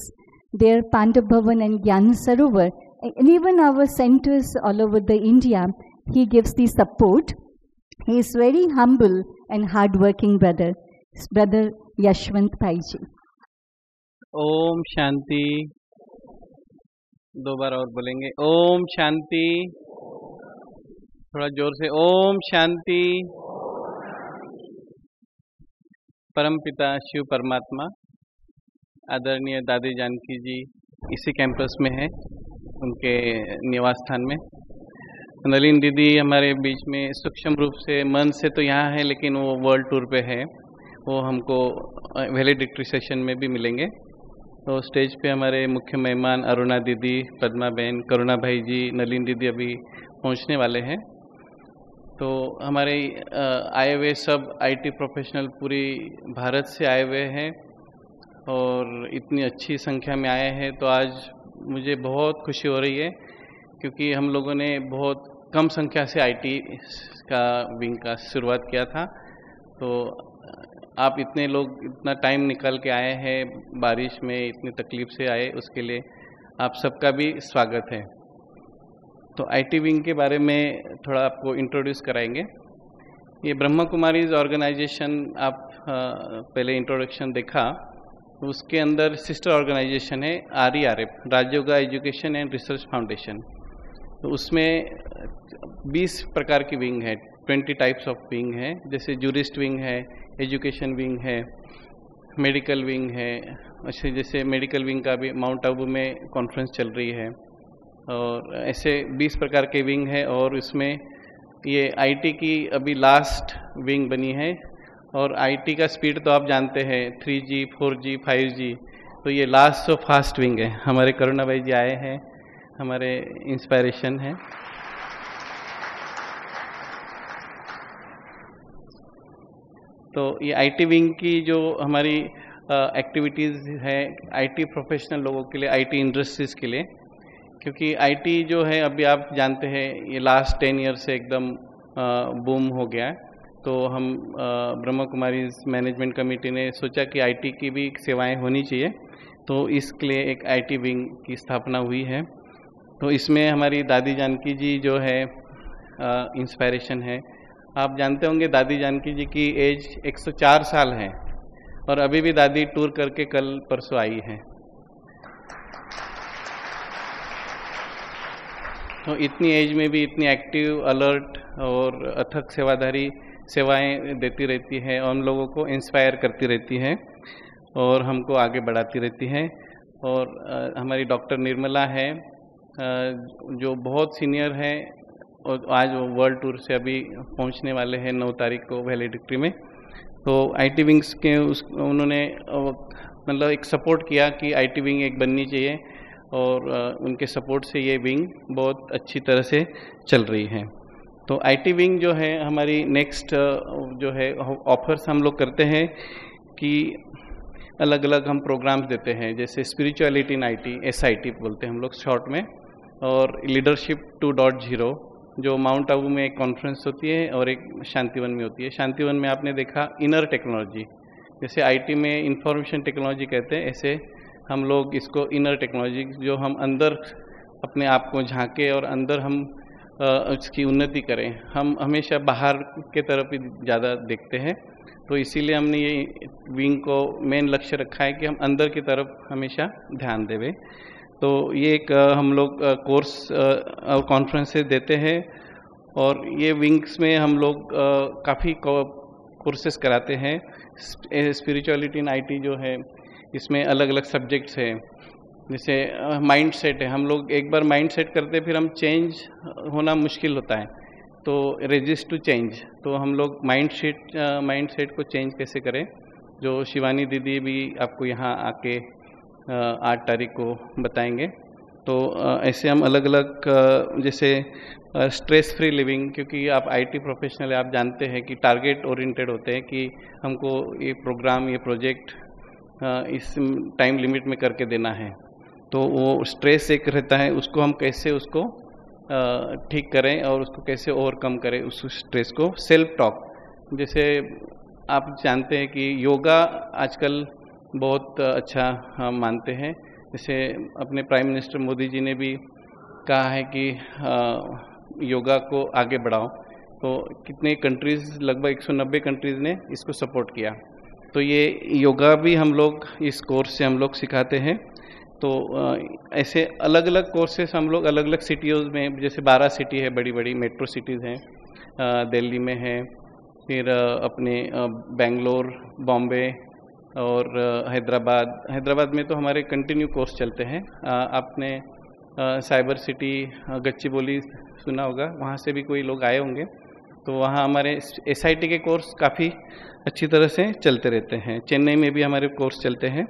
there, Pandav Bhavan and Gyan Sarovar. And even our centers all over the India, he gives the support. He is very humble and hardworking brother. Brother Yashwant Bhai Ji. Om Shanti. 2 बार और बोलेंगे. ओम शांति. थोड़ा जोर से. ओम शांति. परम पिता शिव परमात्मा आदरणीय दादी जानकी जी इसी कैंपस में है, उनके निवास स्थान में. नलिन दीदी हमारे बीच में सूक्ष्म रूप से मन से तो यहाँ है, लेकिन वो वर्ल्ड टूर पे है. वो हमको वैलिडिक्ट्री सेशन में भी मिलेंगे. तो स्टेज पे हमारे मुख्य मेहमान अरुणा दीदी, पद्मा बहन, करुणा भाई जी, नलिन दीदी अभी पहुँचने वाले हैं. तो हमारे आए हुए सब IT प्रोफेशनल पूरी भारत से आए हुए हैं और इतनी अच्छी संख्या में आए हैं. तो आज मुझे बहुत खुशी हो रही है, क्योंकि हम लोगों ने बहुत कम संख्या से IT का विंग का शुरुआत किया था. तो आप इतने लोग इतना टाइम निकाल के आए हैं, बारिश में इतनी तकलीफ से आए, उसके लिए आप सबका भी स्वागत है. तो IT विंग के बारे में थोड़ा आपको इंट्रोड्यूस कराएंगे. ये ब्रह्मा कुमारीज ऑर्गेनाइजेशन आप पहले इंट्रोडक्शन देखा, उसके अंदर सिस्टर ऑर्गेनाइजेशन है RERF, Raj yoga education and research foundation. तो उसमें 20 प्रकार की विंग है, 20 टाइप्स ऑफ विंग है. जैसे जूरिस्ट विंग है, एजुकेशन विंग है, मेडिकल विंग है. अच्छे जैसे मेडिकल विंग का भी माउंट आबू में कॉन्फ्रेंस चल रही है. और ऐसे 20 प्रकार के विंग है. और इसमें ये IT की अभी लास्ट विंग बनी है. और IT का स्पीड तो आप जानते हैं, 3G, 4G, 5G. तो ये लास्ट ऑफ फास्ट विंग है. हमारे करुणा भाई जी आए हैं, हमारे इंस्पायरेशन है. तो ये IT विंग की जो हमारी एक्टिविटीज़ है IT प्रोफेशनल लोगों के लिए, IT इंडस्ट्रीज़ के लिए, क्योंकि IT जो है अभी आप जानते हैं ये लास्ट 10 ईयर से एकदम बूम हो गया है. तो हम ब्रह्मा कुमारी मैनेजमेंट कमेटी ने सोचा कि IT की भी सेवाएं होनी चाहिए. तो इसके लिए एक IT विंग की स्थापना हुई है. तो इसमें हमारी दादी जानकी जी जो है इंस्पायरेशन है. आप जानते होंगे दादी जानकी जी की एज 104 साल है और अभी भी दादी टूर करके कल परसों आई है. तो इतनी एज में भी इतनी एक्टिव, अलर्ट और अथक सेवाधारी सेवाएं देती रहती है और हम लोगों को इंस्पायर करती रहती है और हमको आगे बढ़ाती रहती है। और हमारी डॉक्टर निर्मला है जो बहुत सीनियर है और आज वो वर्ल्ड टूर से अभी पहुंचने वाले हैं 9 तारीख को वैलेडिक्ट्री में। तो IT विंग्स के उन्होंने मतलब एक सपोर्ट किया कि IT विंग एक बननी चाहिए और उनके सपोर्ट से ये विंग बहुत अच्छी तरह से चल रही है। तो IT विंग जो है हमारी नेक्स्ट जो है ऑफर्स हम लोग करते हैं कि अलग अलग हम प्रोग्राम्स देते हैं, जैसे स्पिरिचुअलिटी इन IT SIT बोलते हैं हम लोग शॉर्ट में, और लीडरशिप 2.0 जो माउंट आबू में एक कॉन्फ्रेंस होती है और एक शांतिवन में होती है। शांतिवन में आपने देखा इनर टेक्नोलॉजी, जैसे IT में इंफॉर्मेशन टेक्नोलॉजी कहते हैं, ऐसे हम लोग इसको इनर टेक्नोलॉजी जो हम अंदर अपने आप को झांके और अंदर हम उसकी उन्नति करें। हम हमेशा बाहर के तरफ ही ज़्यादा देखते हैं, तो इसीलिए हमने ये विंग को मेन लक्ष्य रखा है कि हम अंदर की तरफ हमेशा ध्यान देवें। तो ये एक हम लोग कोर्स और कॉन्फ्रेंसेस देते हैं और ये विंग्स में हम लोग काफ़ी कोर्सेस कराते हैं। स्पिरिचुअलिटी इन IT जो है इसमें अलग अलग सब्जेक्ट्स हैं, जैसे माइंड सेट है। हम लोग एक बार माइंड सेट करते फिर हम चेंज होना मुश्किल होता है, तो रेजिस्ट टू चेंज। तो हम लोग माइंड सेट को चेंज कैसे करें, जो शिवानी दीदी भी आपको यहाँ आके 8 तारीख को बताएंगे। तो ऐसे हम अलग अलग जैसे स्ट्रेस फ्री लिविंग, क्योंकि आप IT प्रोफेशनल है, आप जानते हैं कि टारगेट ओरिएंटेड होते हैं कि हमको ये प्रोग्राम ये प्रोजेक्ट इस टाइम लिमिट में करके देना है। तो वो स्ट्रेस एक रहता है, उसको हम कैसे उसको ठीक करें और उसको कैसे ओवरकम करें उस स्ट्रेस को। सेल्फ टॉक, जैसे आप जानते हैं कि योगा आजकल बहुत अच्छा हम मानते हैं। जैसे अपने प्राइम मिनिस्टर मोदी जी ने भी कहा है कि योगा को आगे बढ़ाओ, तो कितने कंट्रीज़, लगभग 190 कंट्रीज़ ने इसको सपोर्ट किया। तो ये योगा भी हम लोग इस कोर्स से हम लोग सिखाते हैं। तो ऐसे अलग अलग कोर्सेस हम लोग अलग अलग सिटीज़ में, जैसे 12 सिटी है, बड़ी बड़ी मेट्रो सिटीज़ हैं, दिल्ली में है, फिर अपने बेंगलोर, बॉम्बे और हैदराबाद में तो हमारे कंटिन्यू कोर्स चलते हैं। आपने साइबर सिटी गच्चीबोली सुना होगा, वहाँ से भी कोई लोग आए होंगे। तो वहाँ हमारे SIT के कोर्स काफ़ी अच्छी तरह से चलते रहते हैं। चेन्नई में भी हमारे कोर्स चलते हैं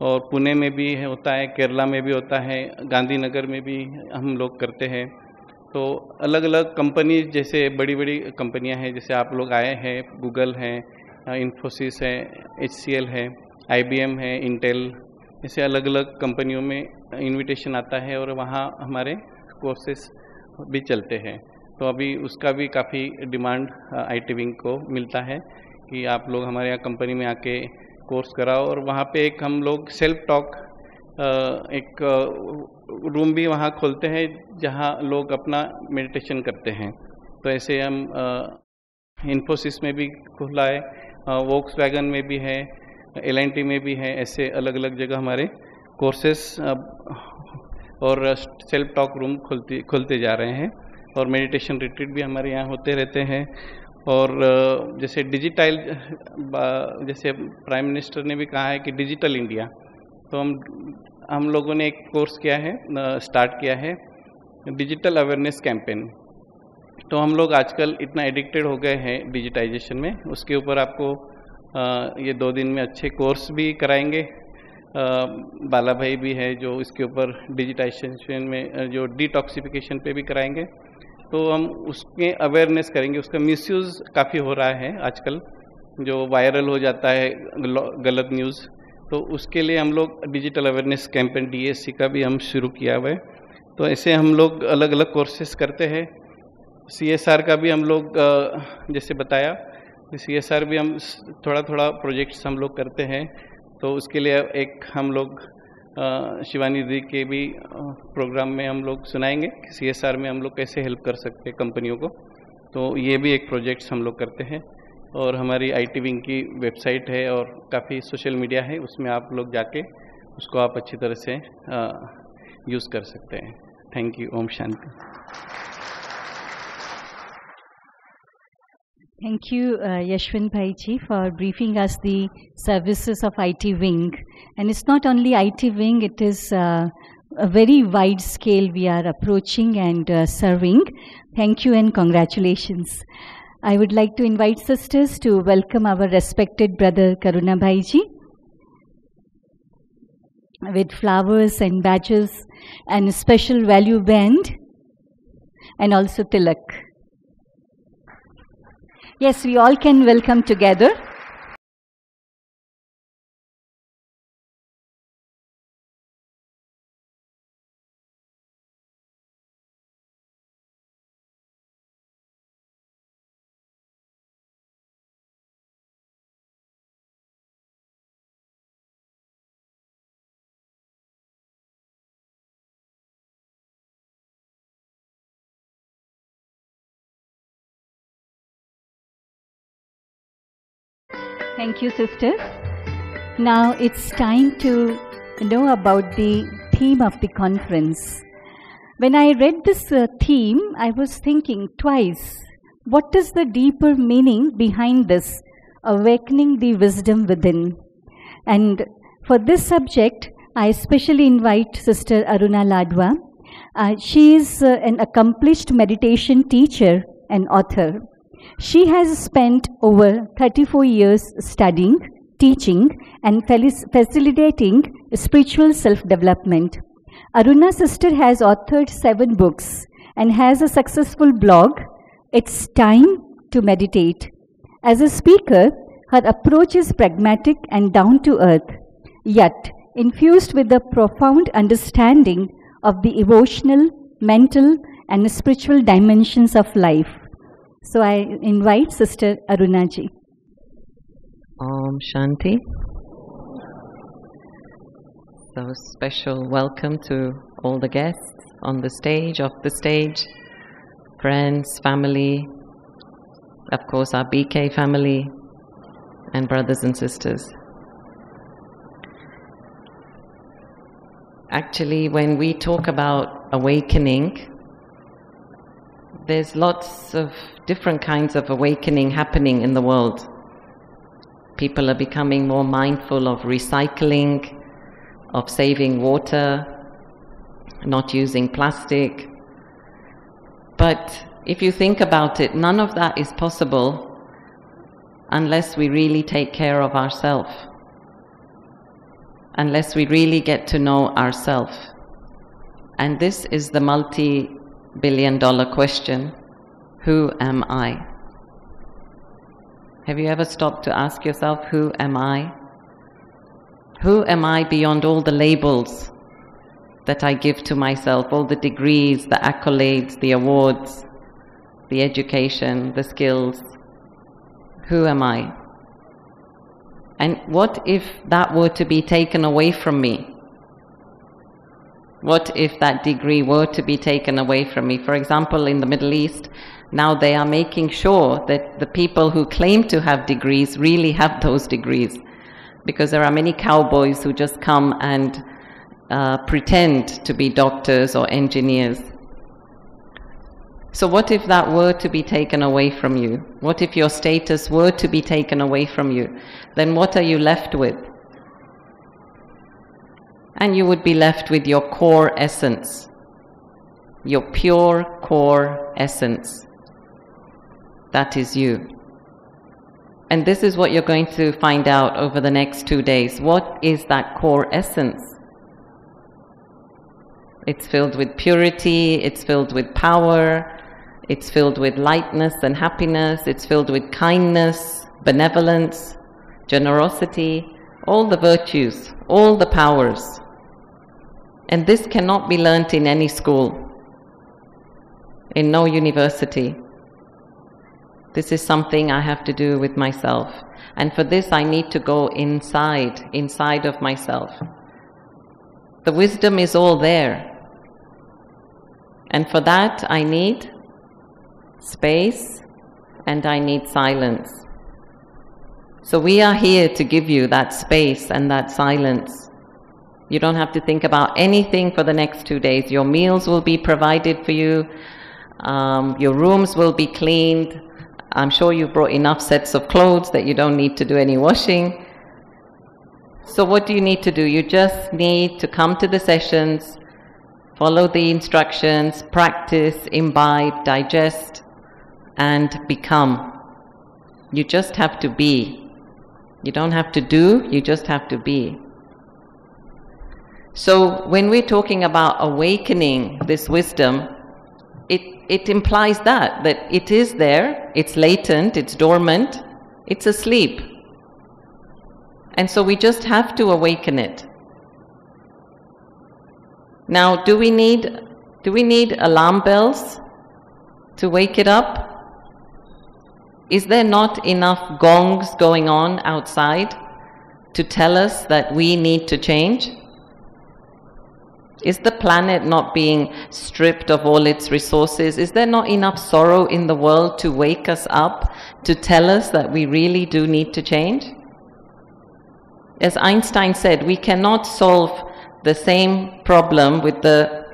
और पुणे में भी होता है, केरला में भी होता है, गांधीनगर में भी हम लोग करते हैं। तो अलग अलग कंपनी, जैसे बड़ी बड़ी कंपनियां हैं, जैसे आप लोग आए हैं, गूगल है, इन्फोसिस है, HCL है, IBM है, इंटेल, ऐसे अलग अलग कंपनियों में इनविटेशन आता है और वहाँ हमारे कोर्सेस भी चलते हैं। तो अभी उसका भी काफ़ी डिमांड IT विंग को मिलता है कि आप लोग हमारे यहाँ कंपनी में आके कोर्स कराओ। और वहाँ पे एक हम लोग सेल्फ टॉक एक रूम भी वहाँ खोलते हैं जहाँ लोग अपना मेडिटेशन करते हैं। तो ऐसे हम इन्फोसिस में भी खुला है, वोक्सवैगन में भी है, L&T में भी है, ऐसे अलग अलग जगह हमारे कोर्सेस और सेल्फ टॉक रूम खुलते जा रहे हैं। और मेडिटेशन रिट्रीट भी हमारे यहाँ होते रहते हैं। और जैसे डिजिटल, जैसे प्राइम मिनिस्टर ने भी कहा है कि डिजिटल इंडिया, तो हम लोगों ने एक कोर्स किया है, स्टार्ट किया है, डिजिटल अवेयरनेस कैंपेन। तो हम लोग आजकल इतना एडिक्टेड हो गए हैं डिजिटाइजेशन में, उसके ऊपर आपको ये 2 दिन में अच्छे कोर्स भी कराएंगे। बाला भाई भी है जो इसके ऊपर डिजिटाइजेशन में जो डिटॉक्सिफिकेशन पे भी कराएंगे। तो हम उसके अवेयरनेस करेंगे। उसका मिसयूज़ काफ़ी हो रहा है आजकल, जो वायरल हो जाता है गलत न्यूज़, तो उसके लिए हम लोग डिजिटल अवेयरनेस कैंपेन DSC का भी हम शुरू किया हुआ है। तो ऐसे हम लोग अलग अलग कोर्सेस करते हैं। CSR का भी हम लोग जैसे बताया, CSR भी हम थोड़ा थोड़ा प्रोजेक्ट्स हम लोग करते हैं। तो उसके लिए एक हम लोग शिवानी दी के भी प्रोग्राम में हम लोग सुनाएंगे कि CSR में हम लोग कैसे हेल्प कर सकते हैं कंपनियों को। तो ये भी एक प्रोजेक्ट्स हम लोग करते हैं। और हमारी IT विंग की वेबसाइट है और काफ़ी सोशल मीडिया है, उसमें आप लोग जाके उसको आप अच्छी तरह से यूज़ कर सकते हैं। Thank you. Om Shanti. Thank you, Yashwant Bhai ji, for briefing us the services of IT Wing. And it's not only IT Wing, it is a very wide scale we are approaching and serving. Thank you and congratulations. I would like to invite sisters to welcome our respected brother Karuna Bhai ji with flowers and badges and a special value band and also tilak. Yes, we all can welcome together. Thank you, sisters. Now it's time to know about the theme of the conference. When I read this theme, I was thinking twice, what is the deeper meaning behind this, awakening the wisdom within? And for this subject, I especially invite Sister Aruna Ladwa. She is an accomplished meditation teacher and author. She has spent over 34 years studying, teaching, and facilitating spiritual self-development. Aruna sister has authored 7 books and has a successful blog, It's Time to Meditate. As a speaker, her approach is pragmatic and down to earth, yet infused with a profound understanding of the emotional, mental, and spiritual dimensions of life. So I invite Sister Aruna ji. Om Shanti. So special welcome to all the guests on the stage, off the stage, friends, family, of course our BK family, and brothers and sisters. Actually, when we talk about awakening, there's lots of different kinds of awakening happening in the world. People are becoming more mindful of recycling, of saving water, not using plastic. But if you think about it, none of that is possible unless we really take care of ourselves, unless we really get to know ourselves. And this is the multi-billion-dollar question: who am I? Have you ever stopped to ask yourself, who am I? Who am I beyond all the labels that I give to myself, all the degrees, the accolades, the awards, the education, the skills? Who am I? And what if that were to be taken away from me? What if that degree were to be taken away from me? For example, in the Middle East, now they are making sure that the people who claim to have degrees really have those degrees, because there are many cowboys who just come and pretend to be doctors or engineers. So what if that were to be taken away from you? What if your status were to be taken away from you? Then what are you left with? And you would be left with your core essence, your pure core essence. That is you. And this is what you're going to find out over the next 2 days. What is that core essence? It's filled with purity, it's filled with power, it's filled with lightness and happiness, it's filled with kindness, benevolence, generosity, all the virtues, all the powers. And this cannot be learnt in any school, in no university. This is something I have to do with myself. And for this I need to go inside of myself. The wisdom is all there. And for that I need space and I need silence. So we are here to give you that space and that silence. You don't have to think about anything for the next 2 days. Your meals will be provided for you. Your rooms will be cleaned. I'm sure you brought enough sets of clothes that you don't need to do any washing. So what do you need to do? You just need to come to the sessions, follow the instructions, practice, imbibe, digest, and become. You just have to be. You don't have to do, you just have to be. So when we're talking about awakening this wisdom, it implies that it is there, it's latent, it's dormant, it's asleep. And so we just have to awaken it. Now, do we need alarm bells to wake it up? Is there not enough gongs going on outside to tell us that we need to change? Is the planet not being stripped of all its resources? Is there not enough sorrow in the world to wake us up, to tell us that we really do need to change? As Einstein said, we cannot solve the same problem with the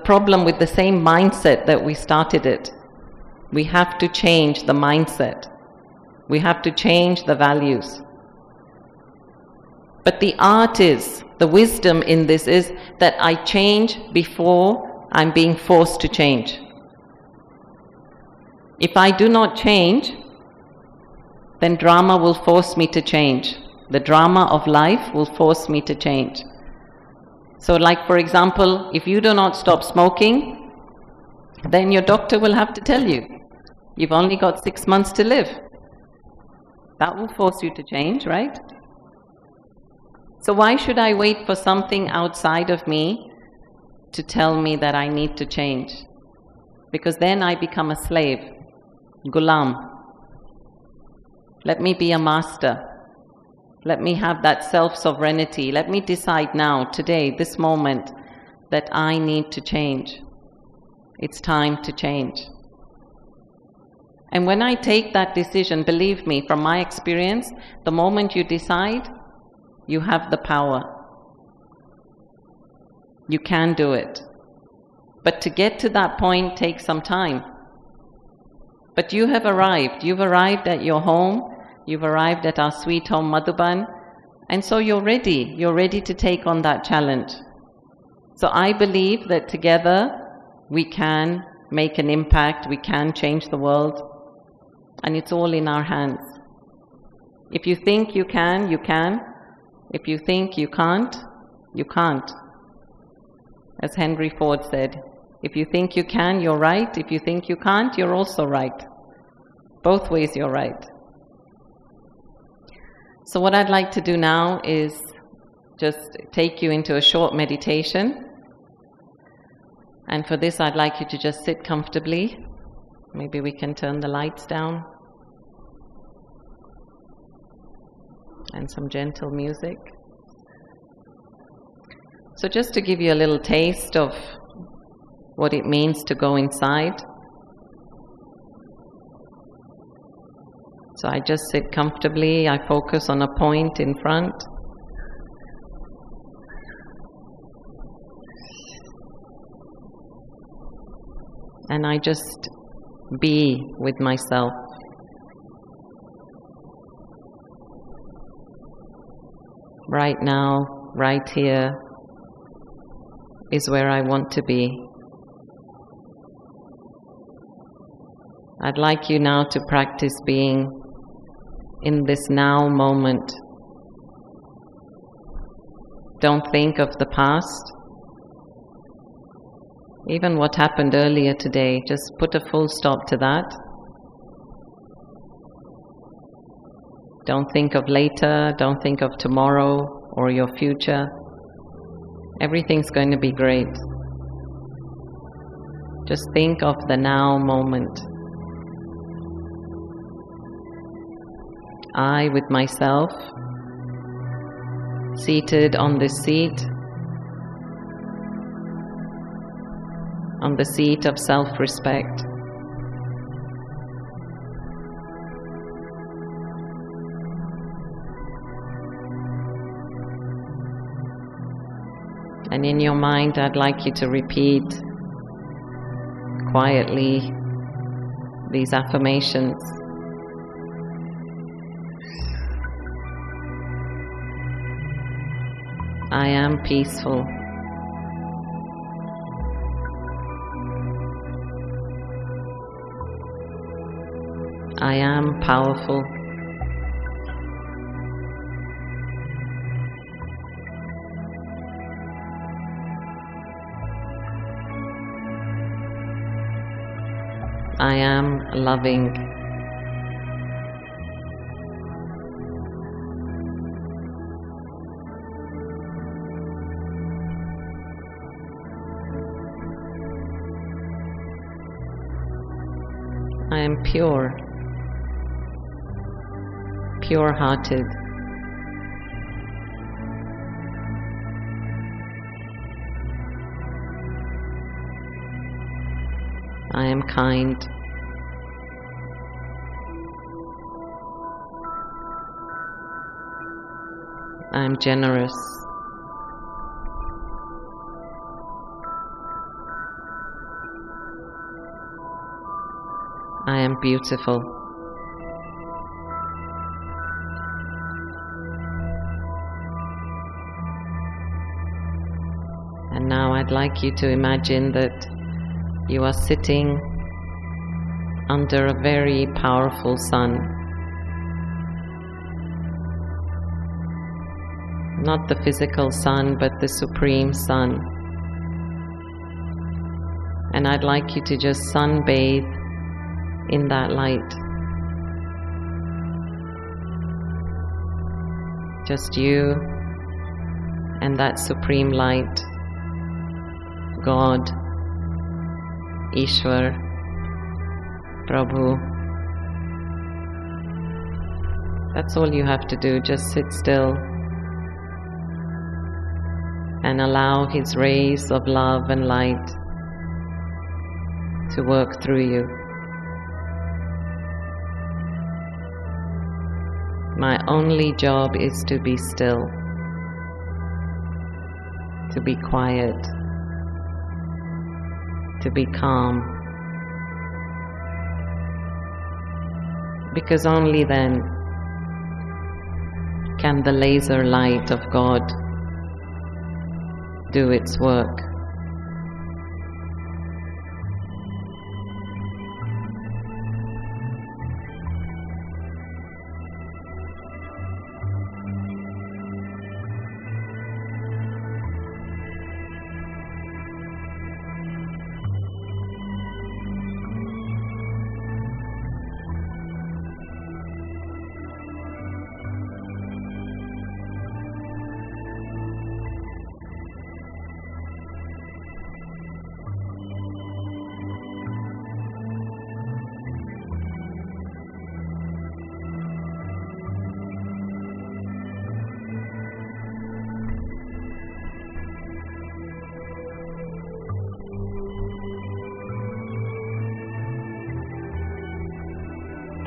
problem with the same mindset that we started it. We have to change the mindset. We have to change the values. But the art is, the wisdom in this is that I change before I'm being forced to change. If I do not change, then drama will force me to change. The drama of life will force me to change. So like, for example, if you do not stop smoking, then your doctor will have to tell you, you've only got 6 months to live. That will force you to change, right? So why should I wait for something outside of me to tell me that I need to change? Because then I become a slave, gulam. Let me be a master. Let me have that self-sovereignty. Let me decide now, today, this moment, that I need to change. It's time to change. And when I take that decision, believe me, from my experience, the moment you decide, you have the power. You can do it. But to get to that point takes some time. But you have arrived. You've arrived at your home. You've arrived at our sweet home, Madhuban. And so you're ready. You're ready to take on that challenge. So I believe that together we can make an impact. We can change the world. And it's all in our hands. If you think you can, you can. If you think you can't, you can't. As Henry Ford said, if you think you can, you're right. If you think you can't, you're also right. Both ways you're right. So what I'd like to do now is just take you into a short meditation. And for this, I'd like you to just sit comfortably. Maybe we can turn the lights down. And some gentle music. So just to give you a little taste of what it means to go inside. So I just sit comfortably, I focus on a point in front. And I just be with myself. Right now, right here, is where I want to be. I'd like you now to practice being in this now moment. Don't think of the past. Even what happened earlier today, just put a full stop to that. Don't think of later, don't think of tomorrow or your future. Everything's going to be great. Just think of the now moment. I with myself, seated on this seat, on the seat of self-respect. And in your mind, I'd like you to repeat quietly these affirmations. I am peaceful. I am powerful. I am loving. I am pure, pure-hearted. I am kind. I am generous. I am beautiful. And now I'd like you to imagine that you are sitting under a very powerful sun. Not the physical sun, but the supreme sun. And I'd like you to just sunbathe in that light. Just you and that supreme light. God, Ishwar, Prabhu. That's all you have to do, just sit still and allow His rays of love and light to work through you. My only job is to be still, to be quiet, to be calm, because only then can the laser light of God do its work.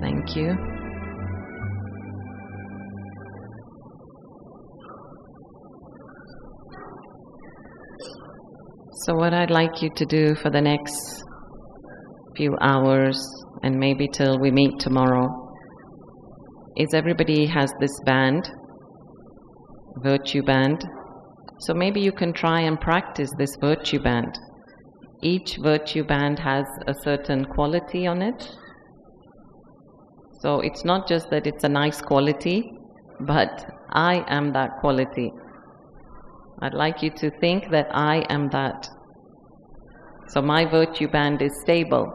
Thank you. So what I'd like you to do for the next few hours, and maybe till we meet tomorrow, is everybody has this band, virtue band. So maybe you can try and practice this virtue band. Each virtue band has a certain quality on it. So it's not just that it's a nice quality, but I am that quality. I'd like you to think that I am that. So my virtue band is stable.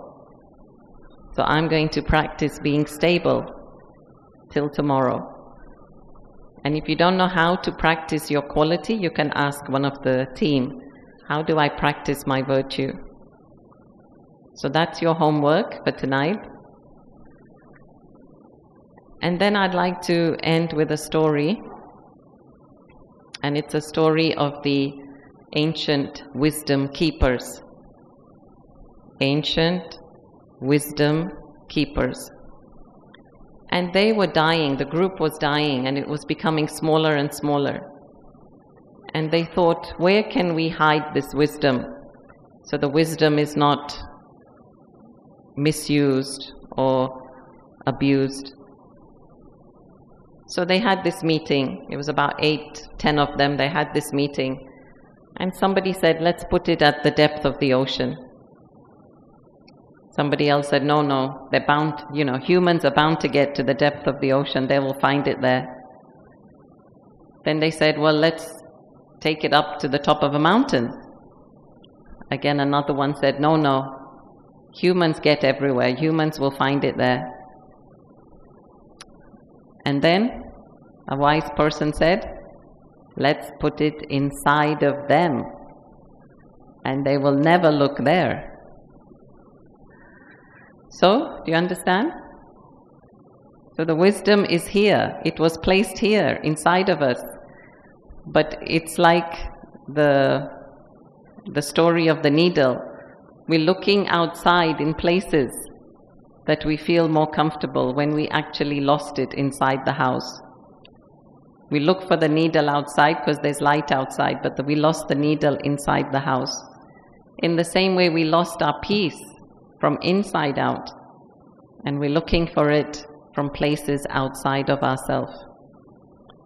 So I'm going to practice being stable till tomorrow. And if you don't know how to practice your quality, you can ask one of the team, how do I practice my virtue? So that's your homework for tonight. And then I'd like to end with a story. And it's a story of the ancient wisdom keepers. Ancient wisdom keepers. And they were dying, the group was dying, and it was becoming smaller and smaller. And they thought, where can we hide this wisdom so the wisdom is not misused or abused? So they had this meeting. It was about 8, 10 of them. They had this meeting. And somebody said, let's put it at the depth of the ocean. Somebody else said, no, they're bound, humans are bound to get to the depth of the ocean. They will find it there. Then they said, well, let's take it up to the top of a mountain. Again, another one said, no, humans get everywhere. Humans will find it there. And then a wise person said, let's put it inside of them, and they will never look there. So, do you understand? So the wisdom is here. It was placed here, inside of us. But it's like the story of the needle. We're looking outside in places that we feel more comfortable when we actually lost it inside the house. We look for the needle outside because there's light outside, but we lost the needle inside the house. In the same way, we lost our peace from inside out, and we're looking for it from places outside of ourselves.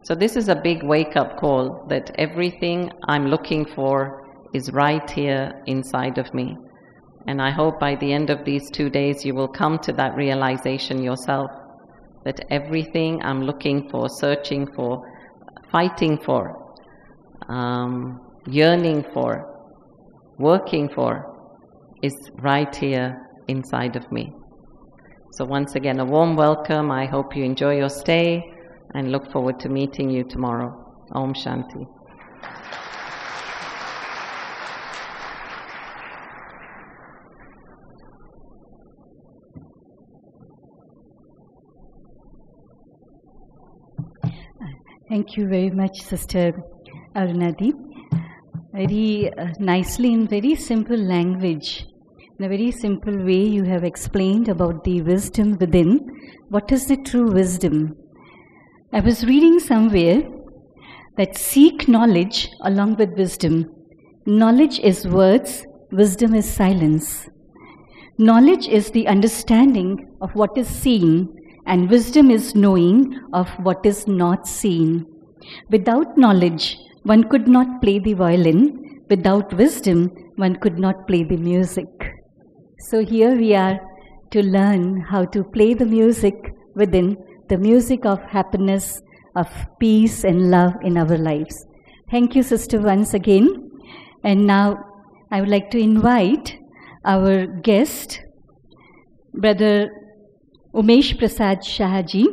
So this is a big wake-up call that everything I'm looking for is right here inside of me. And I hope by the end of these 2 days you will come to that realization yourself, that everything I'm looking for, searching for, fighting for, yearning for, working for, is right here inside of me. So once again, a warm welcome. I hope you enjoy your stay and look forward to meeting you tomorrow. Om Shanti. Thank you very much, Sister Arunadeep. Very nicely, in very simple language, in a very simple way, you have explained about the wisdom within. What is the true wisdom? I was reading somewhere that seek knowledge along with wisdom. Knowledge is words, wisdom is silence. Knowledge is the understanding of what is seen, and wisdom is knowing of what is not seen. Without knowledge, one could not play the violin. Without wisdom, one could not play the music. So here we are to learn how to play the music within, the music of happiness, of peace and love in our lives. Thank you, Sister, once again. And now I would like to invite our guest, Brother Umesh Prasad Shahaji.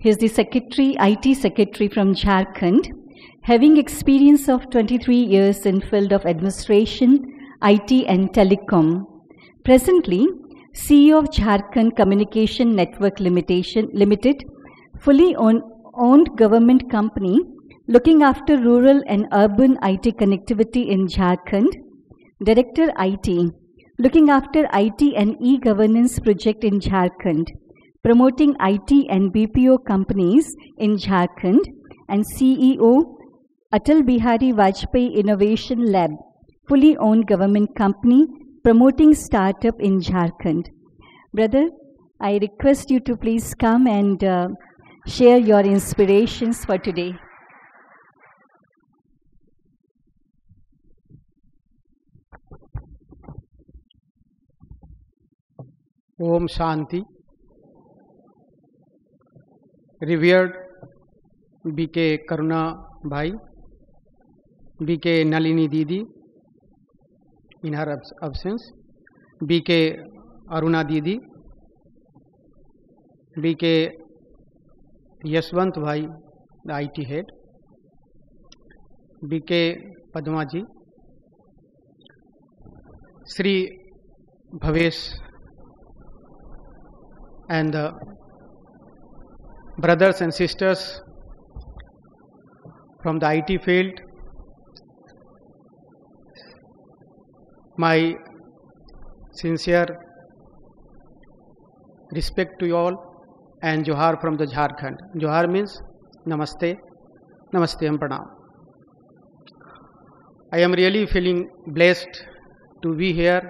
He is the Secretary, IT Secretary from Jharkhand, having experience of 23 years in field of administration, IT and telecom. Presently, CEO of Jharkhand Communication Network Limited, fully owned government company looking after rural and urban IT connectivity in Jharkhand. Director IT, looking after IT and e-governance project in Jharkhand, promoting IT and BPO companies in Jharkhand, and CEO, Atal Bihari Vajpayee Innovation Lab, fully owned government company, promoting startup in Jharkhand. Brother, I request you to please come and share your inspirations for today. Om Shanti. Revered B.K. Karuna Bhai, B.K. Nalini Didi, in her absence, B.K. Aruna Didi, B.K. Yashwant Bhai, the IT head, B.K. Padma ji, Sri Bhavesh, and the brothers and sisters from the IT field, my sincere respect to you all, and Johar from the Jharkhand. Johar means Namaste, Namaste and Pranam. I am really feeling blessed to be here.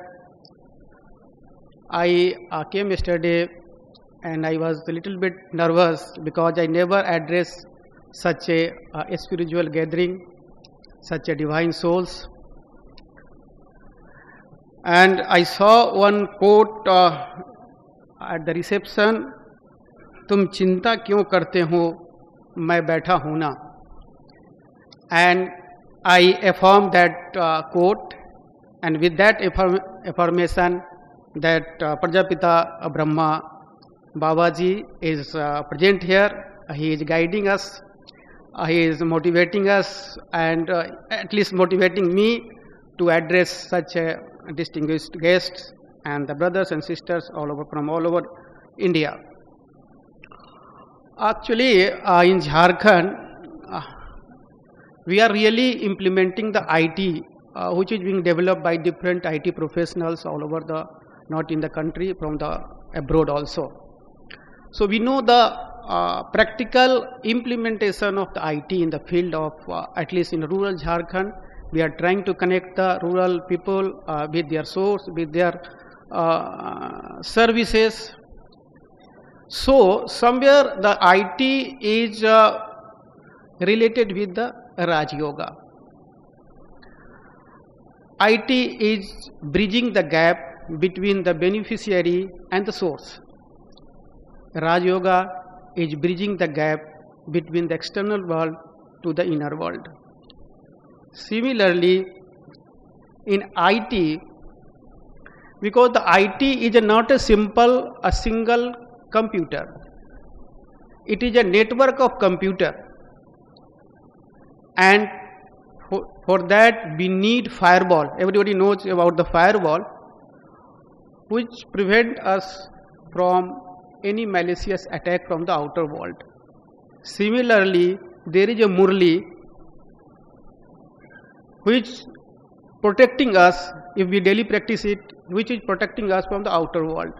I came yesterday and I was a little bit nervous because I never addressed such a spiritual gathering, such a divine souls. And I saw one quote at the reception, तुम चिंता क्यों करते हो, मैं बैठा हूँ ना. And I affirmed that quote, and with that affirmation that Prajapita Brahma Babaji is present here. He is guiding us, he is motivating us, and at least motivating me to address such a distinguished guests and the brothers and sisters from all over India. Actually, in Jharkhand, we are really implementing the IT, which is being developed by different IT professionals all over the, not in the country, from the abroad also. So we know the practical implementation of the IT in the field of, at least in rural Jharkhand. We are trying to connect the rural people with their source, with their services. So somewhere the IT is related with the Raj Yoga. IT is bridging the gap between the beneficiary and the source. Raj Yoga is bridging the gap between the external world to the inner world. Similarly, in IT, because the IT is not a single computer, it is a network of computer, and for that we need firewall. Everybody knows about the firewall, which prevent us from any malicious attack from the outer world. Similarly, there is a Murli which protecting us, if we daily practice it, which is protecting us from the outer world.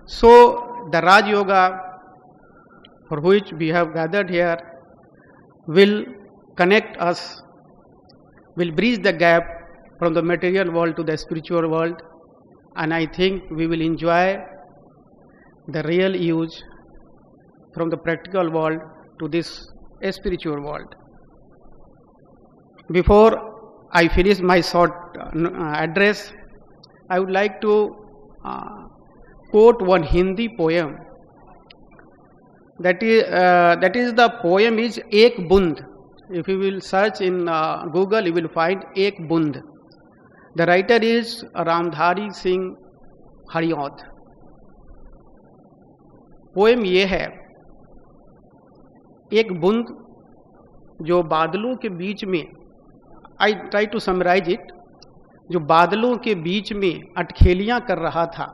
So the Raj Yoga, for which we have gathered here, will connect us, will bridge the gap from the material world to the spiritual world, and I think we will enjoy the real use from the practical world to this spiritual world. Before I finish my short address, I would like to quote one Hindi poem. That is the poem is Ek Bund. If you will search in Google, you will find Ek Bund. The writer is Ramdhari Singh Hariyod. Poem ये है, एक बूंद जो बादलों के बीच में, I try to summarise it, जो बादलों के बीच में अटखेलियां कर रहा था,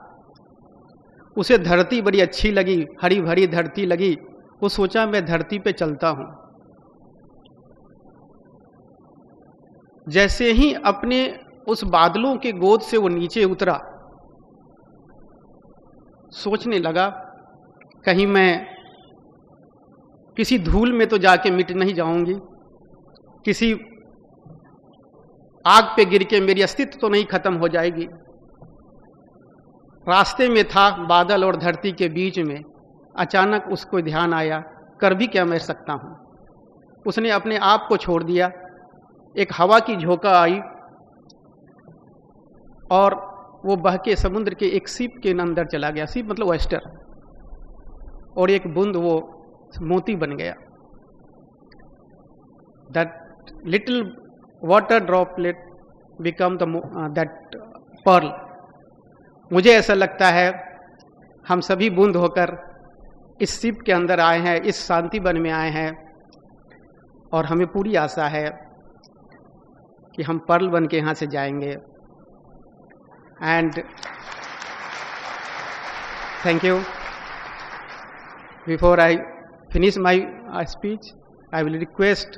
उसे धरती बड़ी अच्छी लगी, हरी भरी धरती लगी, वो सोचा मैं धरती पे चलता हूं। जैसे ही अपने उस बादलों के गोद से वो नीचे उतरा, सोचने लगा कहीं मैं किसी धूल में तो जाके मिट नहीं जाऊंगी, किसी आग पे गिर के मेरी अस्तित्व तो नहीं खत्म हो जाएगी। रास्ते में था बादल और धरती के बीच में, अचानक उसको ध्यान आया कर भी क्या मैं सकता हूं। उसने अपने आप को छोड़ दिया, एक हवा की झोंका आई और वो बह के समुद्र के एक सीप के अंदर चला गया। सीप मतलब ऑयस्टर, और एक बूंद वो मोती बन गया। That little water droplet become that pearl. मुझे ऐसा लगता है हम सभी बूंद होकर इस सीप के अंदर आए हैं, इस शांति वन में आए हैं, और हमें पूरी आशा है कि हम पर्ल बन के यहाँ से जाएंगे। And thank you. Before I finish my speech, I will request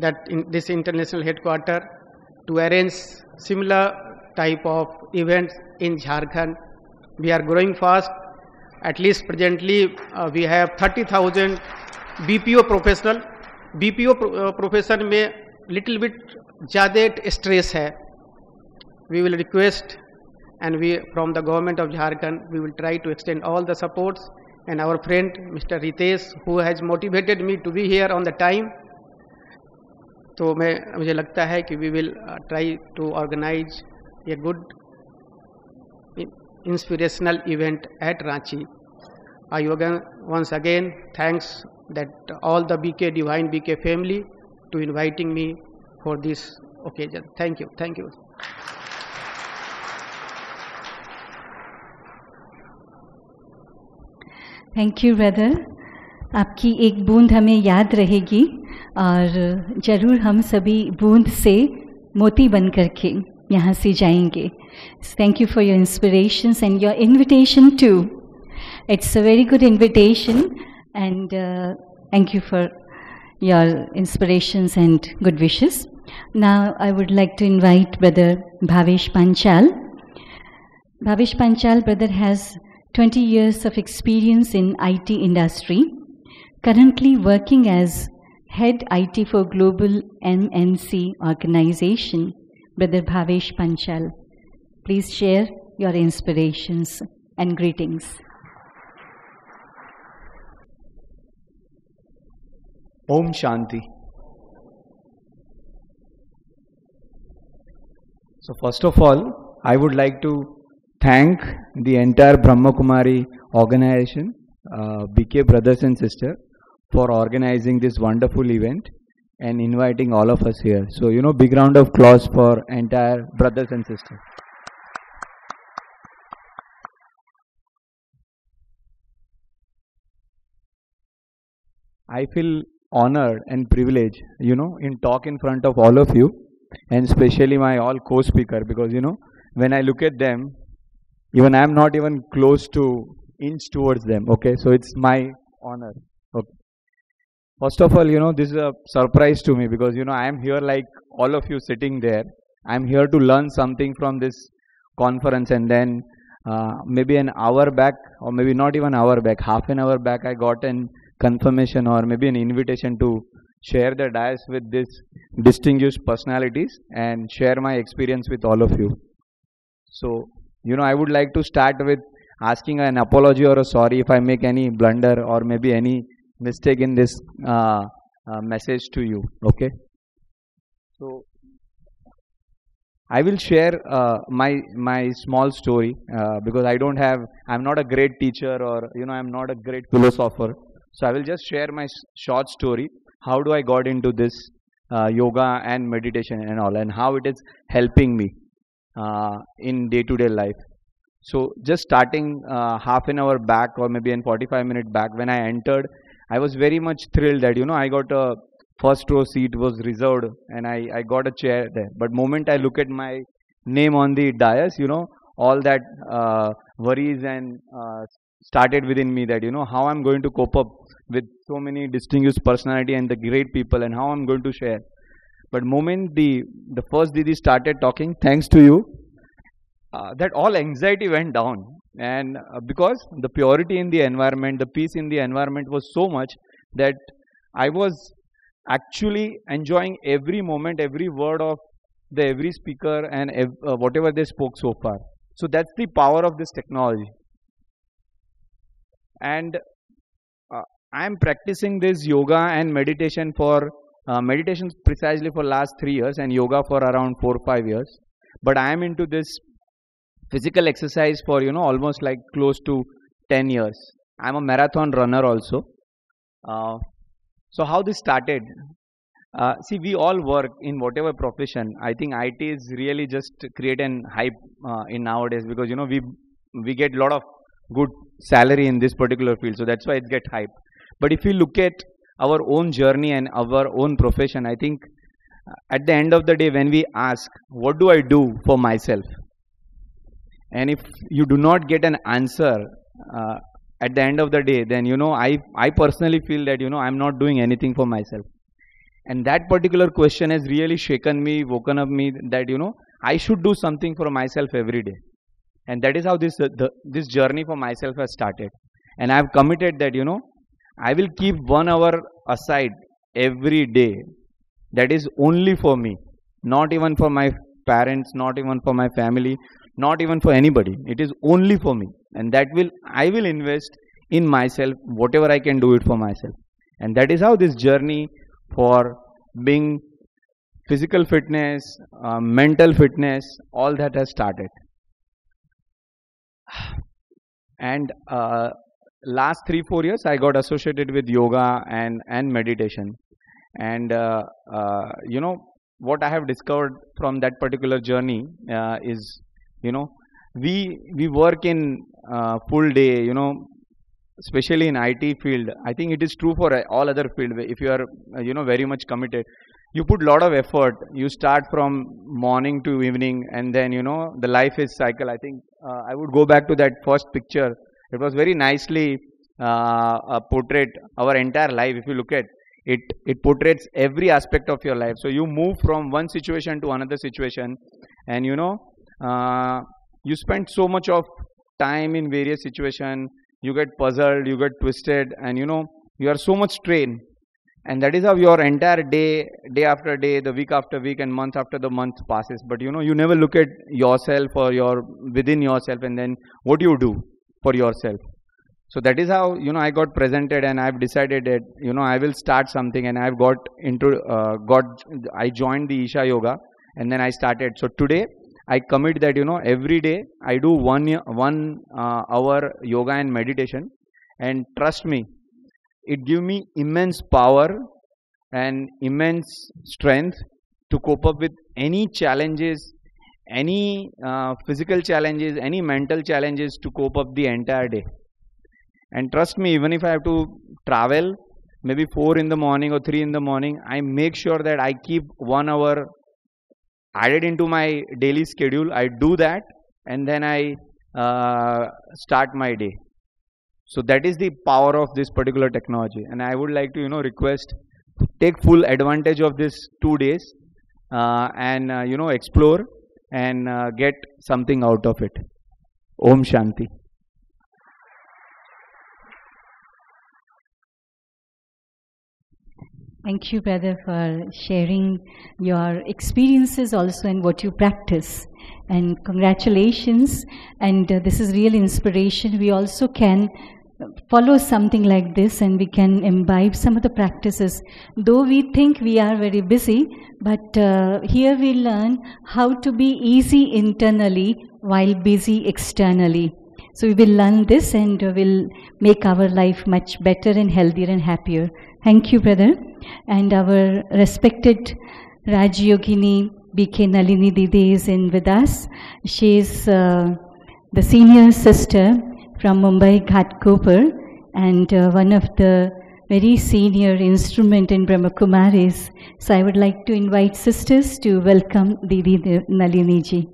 that in this international headquarter to arrange similar type of events in Jharkhand. We are growing fast. At least presently we have 30,000 BPO professional. BPO profession में little bit ज़्यादा stress है. We will request and we from the government of Jharkhand, we will try to extend all the supports. And our friend Mr. Ritesh, who has motivated me to be here on the time. तो मुझे लगता है कि we will try to organize a good inspirational event at Ranchi. I once again thanks that all the BK Divine BK family to inviting me for this occasion. Thank you. Thank you. Thank you brother, आपकी एक बूंद हमें याद रहेगी और ज़रूर हम सभी बूंद से मोती बन करके यहाँ से जाएंगे. Thank you for your inspirations and your invitation too. It's a very good invitation and thank you for your inspirations and good wishes. Now I would like to invite brother Bhavesh Panchal. Bhavesh Panchal brother has 20 years of experience in IT industry, currently working as head IT for global MNC organization. Brother Bhavesh Panchal, please share your inspirations and greetings. Om Shanti. So first of all, I would like to thank the entire Brahma Kumari organization, BK brothers and sisters, for organizing this wonderful event and inviting all of us here. So, big round of applause for entire brothers and sisters. I feel honored and privileged, in talk in front of all of you, and especially my all co-speaker, because, when I look at them, even I am not even close to inch towards them. Okay, so it's my honor. Okay. First of all, this is a surprise to me because, I am here like all of you sitting there. I am here to learn something from this conference, and then maybe an hour back, or maybe not even an hour back, half an hour back, I got an confirmation or maybe an invitation to share the dais with these distinguished personalities and share my experience with all of you. So, I would like to start with asking an apology or a sorry if I make any blunder or maybe any mistake in this message to you. Okay. So I will share my small story because I'm not a great teacher or I'm not a great philosopher. So I will just share my short story. How do I got into this yoga and meditation and all, and how it is helping me in day-to-day life. So just starting half an hour back or maybe in 45-minute back, when I entered, I was very much thrilled that I got a first row seat was reserved and I got a chair there. But moment I look at my name on the dais, all that worries and started within me that how I'm going to cope up with so many distinguished personality and the great people, and how I'm going to share. But moment the first Didi started talking, thanks to you, that all anxiety went down. And because the purity in the environment, the peace in the environment was so much that I was actually enjoying every moment, every word of every speaker and whatever they spoke so far. So that's the power of this technology. And I am practicing this yoga and meditation meditation precisely for last 3 years and yoga for around 4 or 5 years. But I am into this physical exercise for almost like close to 10 years. I am a marathon runner also. So how this started? See, we all work in whatever profession. I think IT is really just create an hype in nowadays because we get a lot of good salary in this particular field. So that's why it get hype. But if you look at our own journey and our own profession, I think at the end of the day, when we ask, what do I do for myself? And if you do not get an answer at the end of the day, then I personally feel that I'm not doing anything for myself. And that particular question has really shaken me, woken up me that I should do something for myself every day. And that is how this journey for myself has started. And I have committed that I will keep 1 hour aside every day. That is only for me, not even for my parents, not even for my family, not even for anybody. It is only for me, and I will invest in myself, whatever I can do it for myself. And that is how this journey for being physical fitness, mental fitness, all that has started. And last 3-4 years I got associated with yoga and meditation, and you know what I have discovered from that particular journey is, you know, we work in full day, you know, especially in IT field. I think it is true for all other field. If you are you know, very much committed, you put lot of effort. You start from morning to evening, and then, you know, the life is cycle. I think I would go back to that first picture. It was very nicely portrayed our entire life. If you look at it, it portrays every aspect of your life. So you move from one situation to another situation, and you know, you spend so much of time in various situations. You get puzzled, you get twisted, and you know, you are so much strained. And that is how your entire day after day, the week after week, and month after the month passes. But you know, you never look at yourself or within yourself, and then what you do for yourself. So that is how, you know, I got presented, and I've decided that, you know, I will start something, and I've got into I joined the Isha Yoga, and then I started. So today I commit that, you know, every day I do 1 hour yoga and meditation, and trust me, it gives me immense power and immense strength to cope up with any challenges, any physical challenges, any mental challenges, to cope up the entire day. And trust me, even if I have to travel maybe 4 in the morning or 3 in the morning, I make sure that I keep 1 hour added into my daily schedule. I do that, and then I start my day. So that is the power of this particular technology, and I would like to, you know, request, take full advantage of this 2 days and you know, explore and get something out of it. Om Shanti. Thank you, brother, for sharing your experiences also and what you practice. And congratulations. And this is real inspiration. We also can follow something like this, and we can imbibe some of the practices. Though we think we are very busy, but here we learn how to be easy internally while busy externally. So we will learn this, and will make our life much better and healthier and happier. Thank you, brother. And our respected Raj Yogini B.K. Nalini Didi is in with us. She is the senior sister from Mumbai Ghatkopar, and one of the very senior instrument in Brahma Kumaris. So I would like to invite sisters to welcome Didi Nalini ji.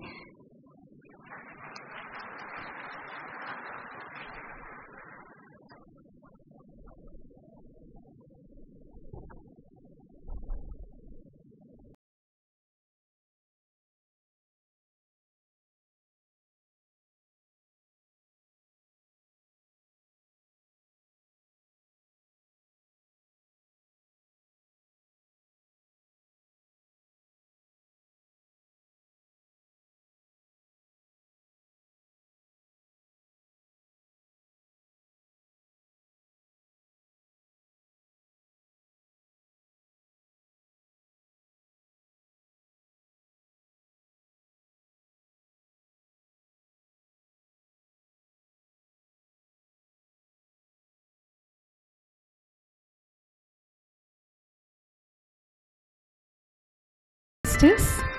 Sisters.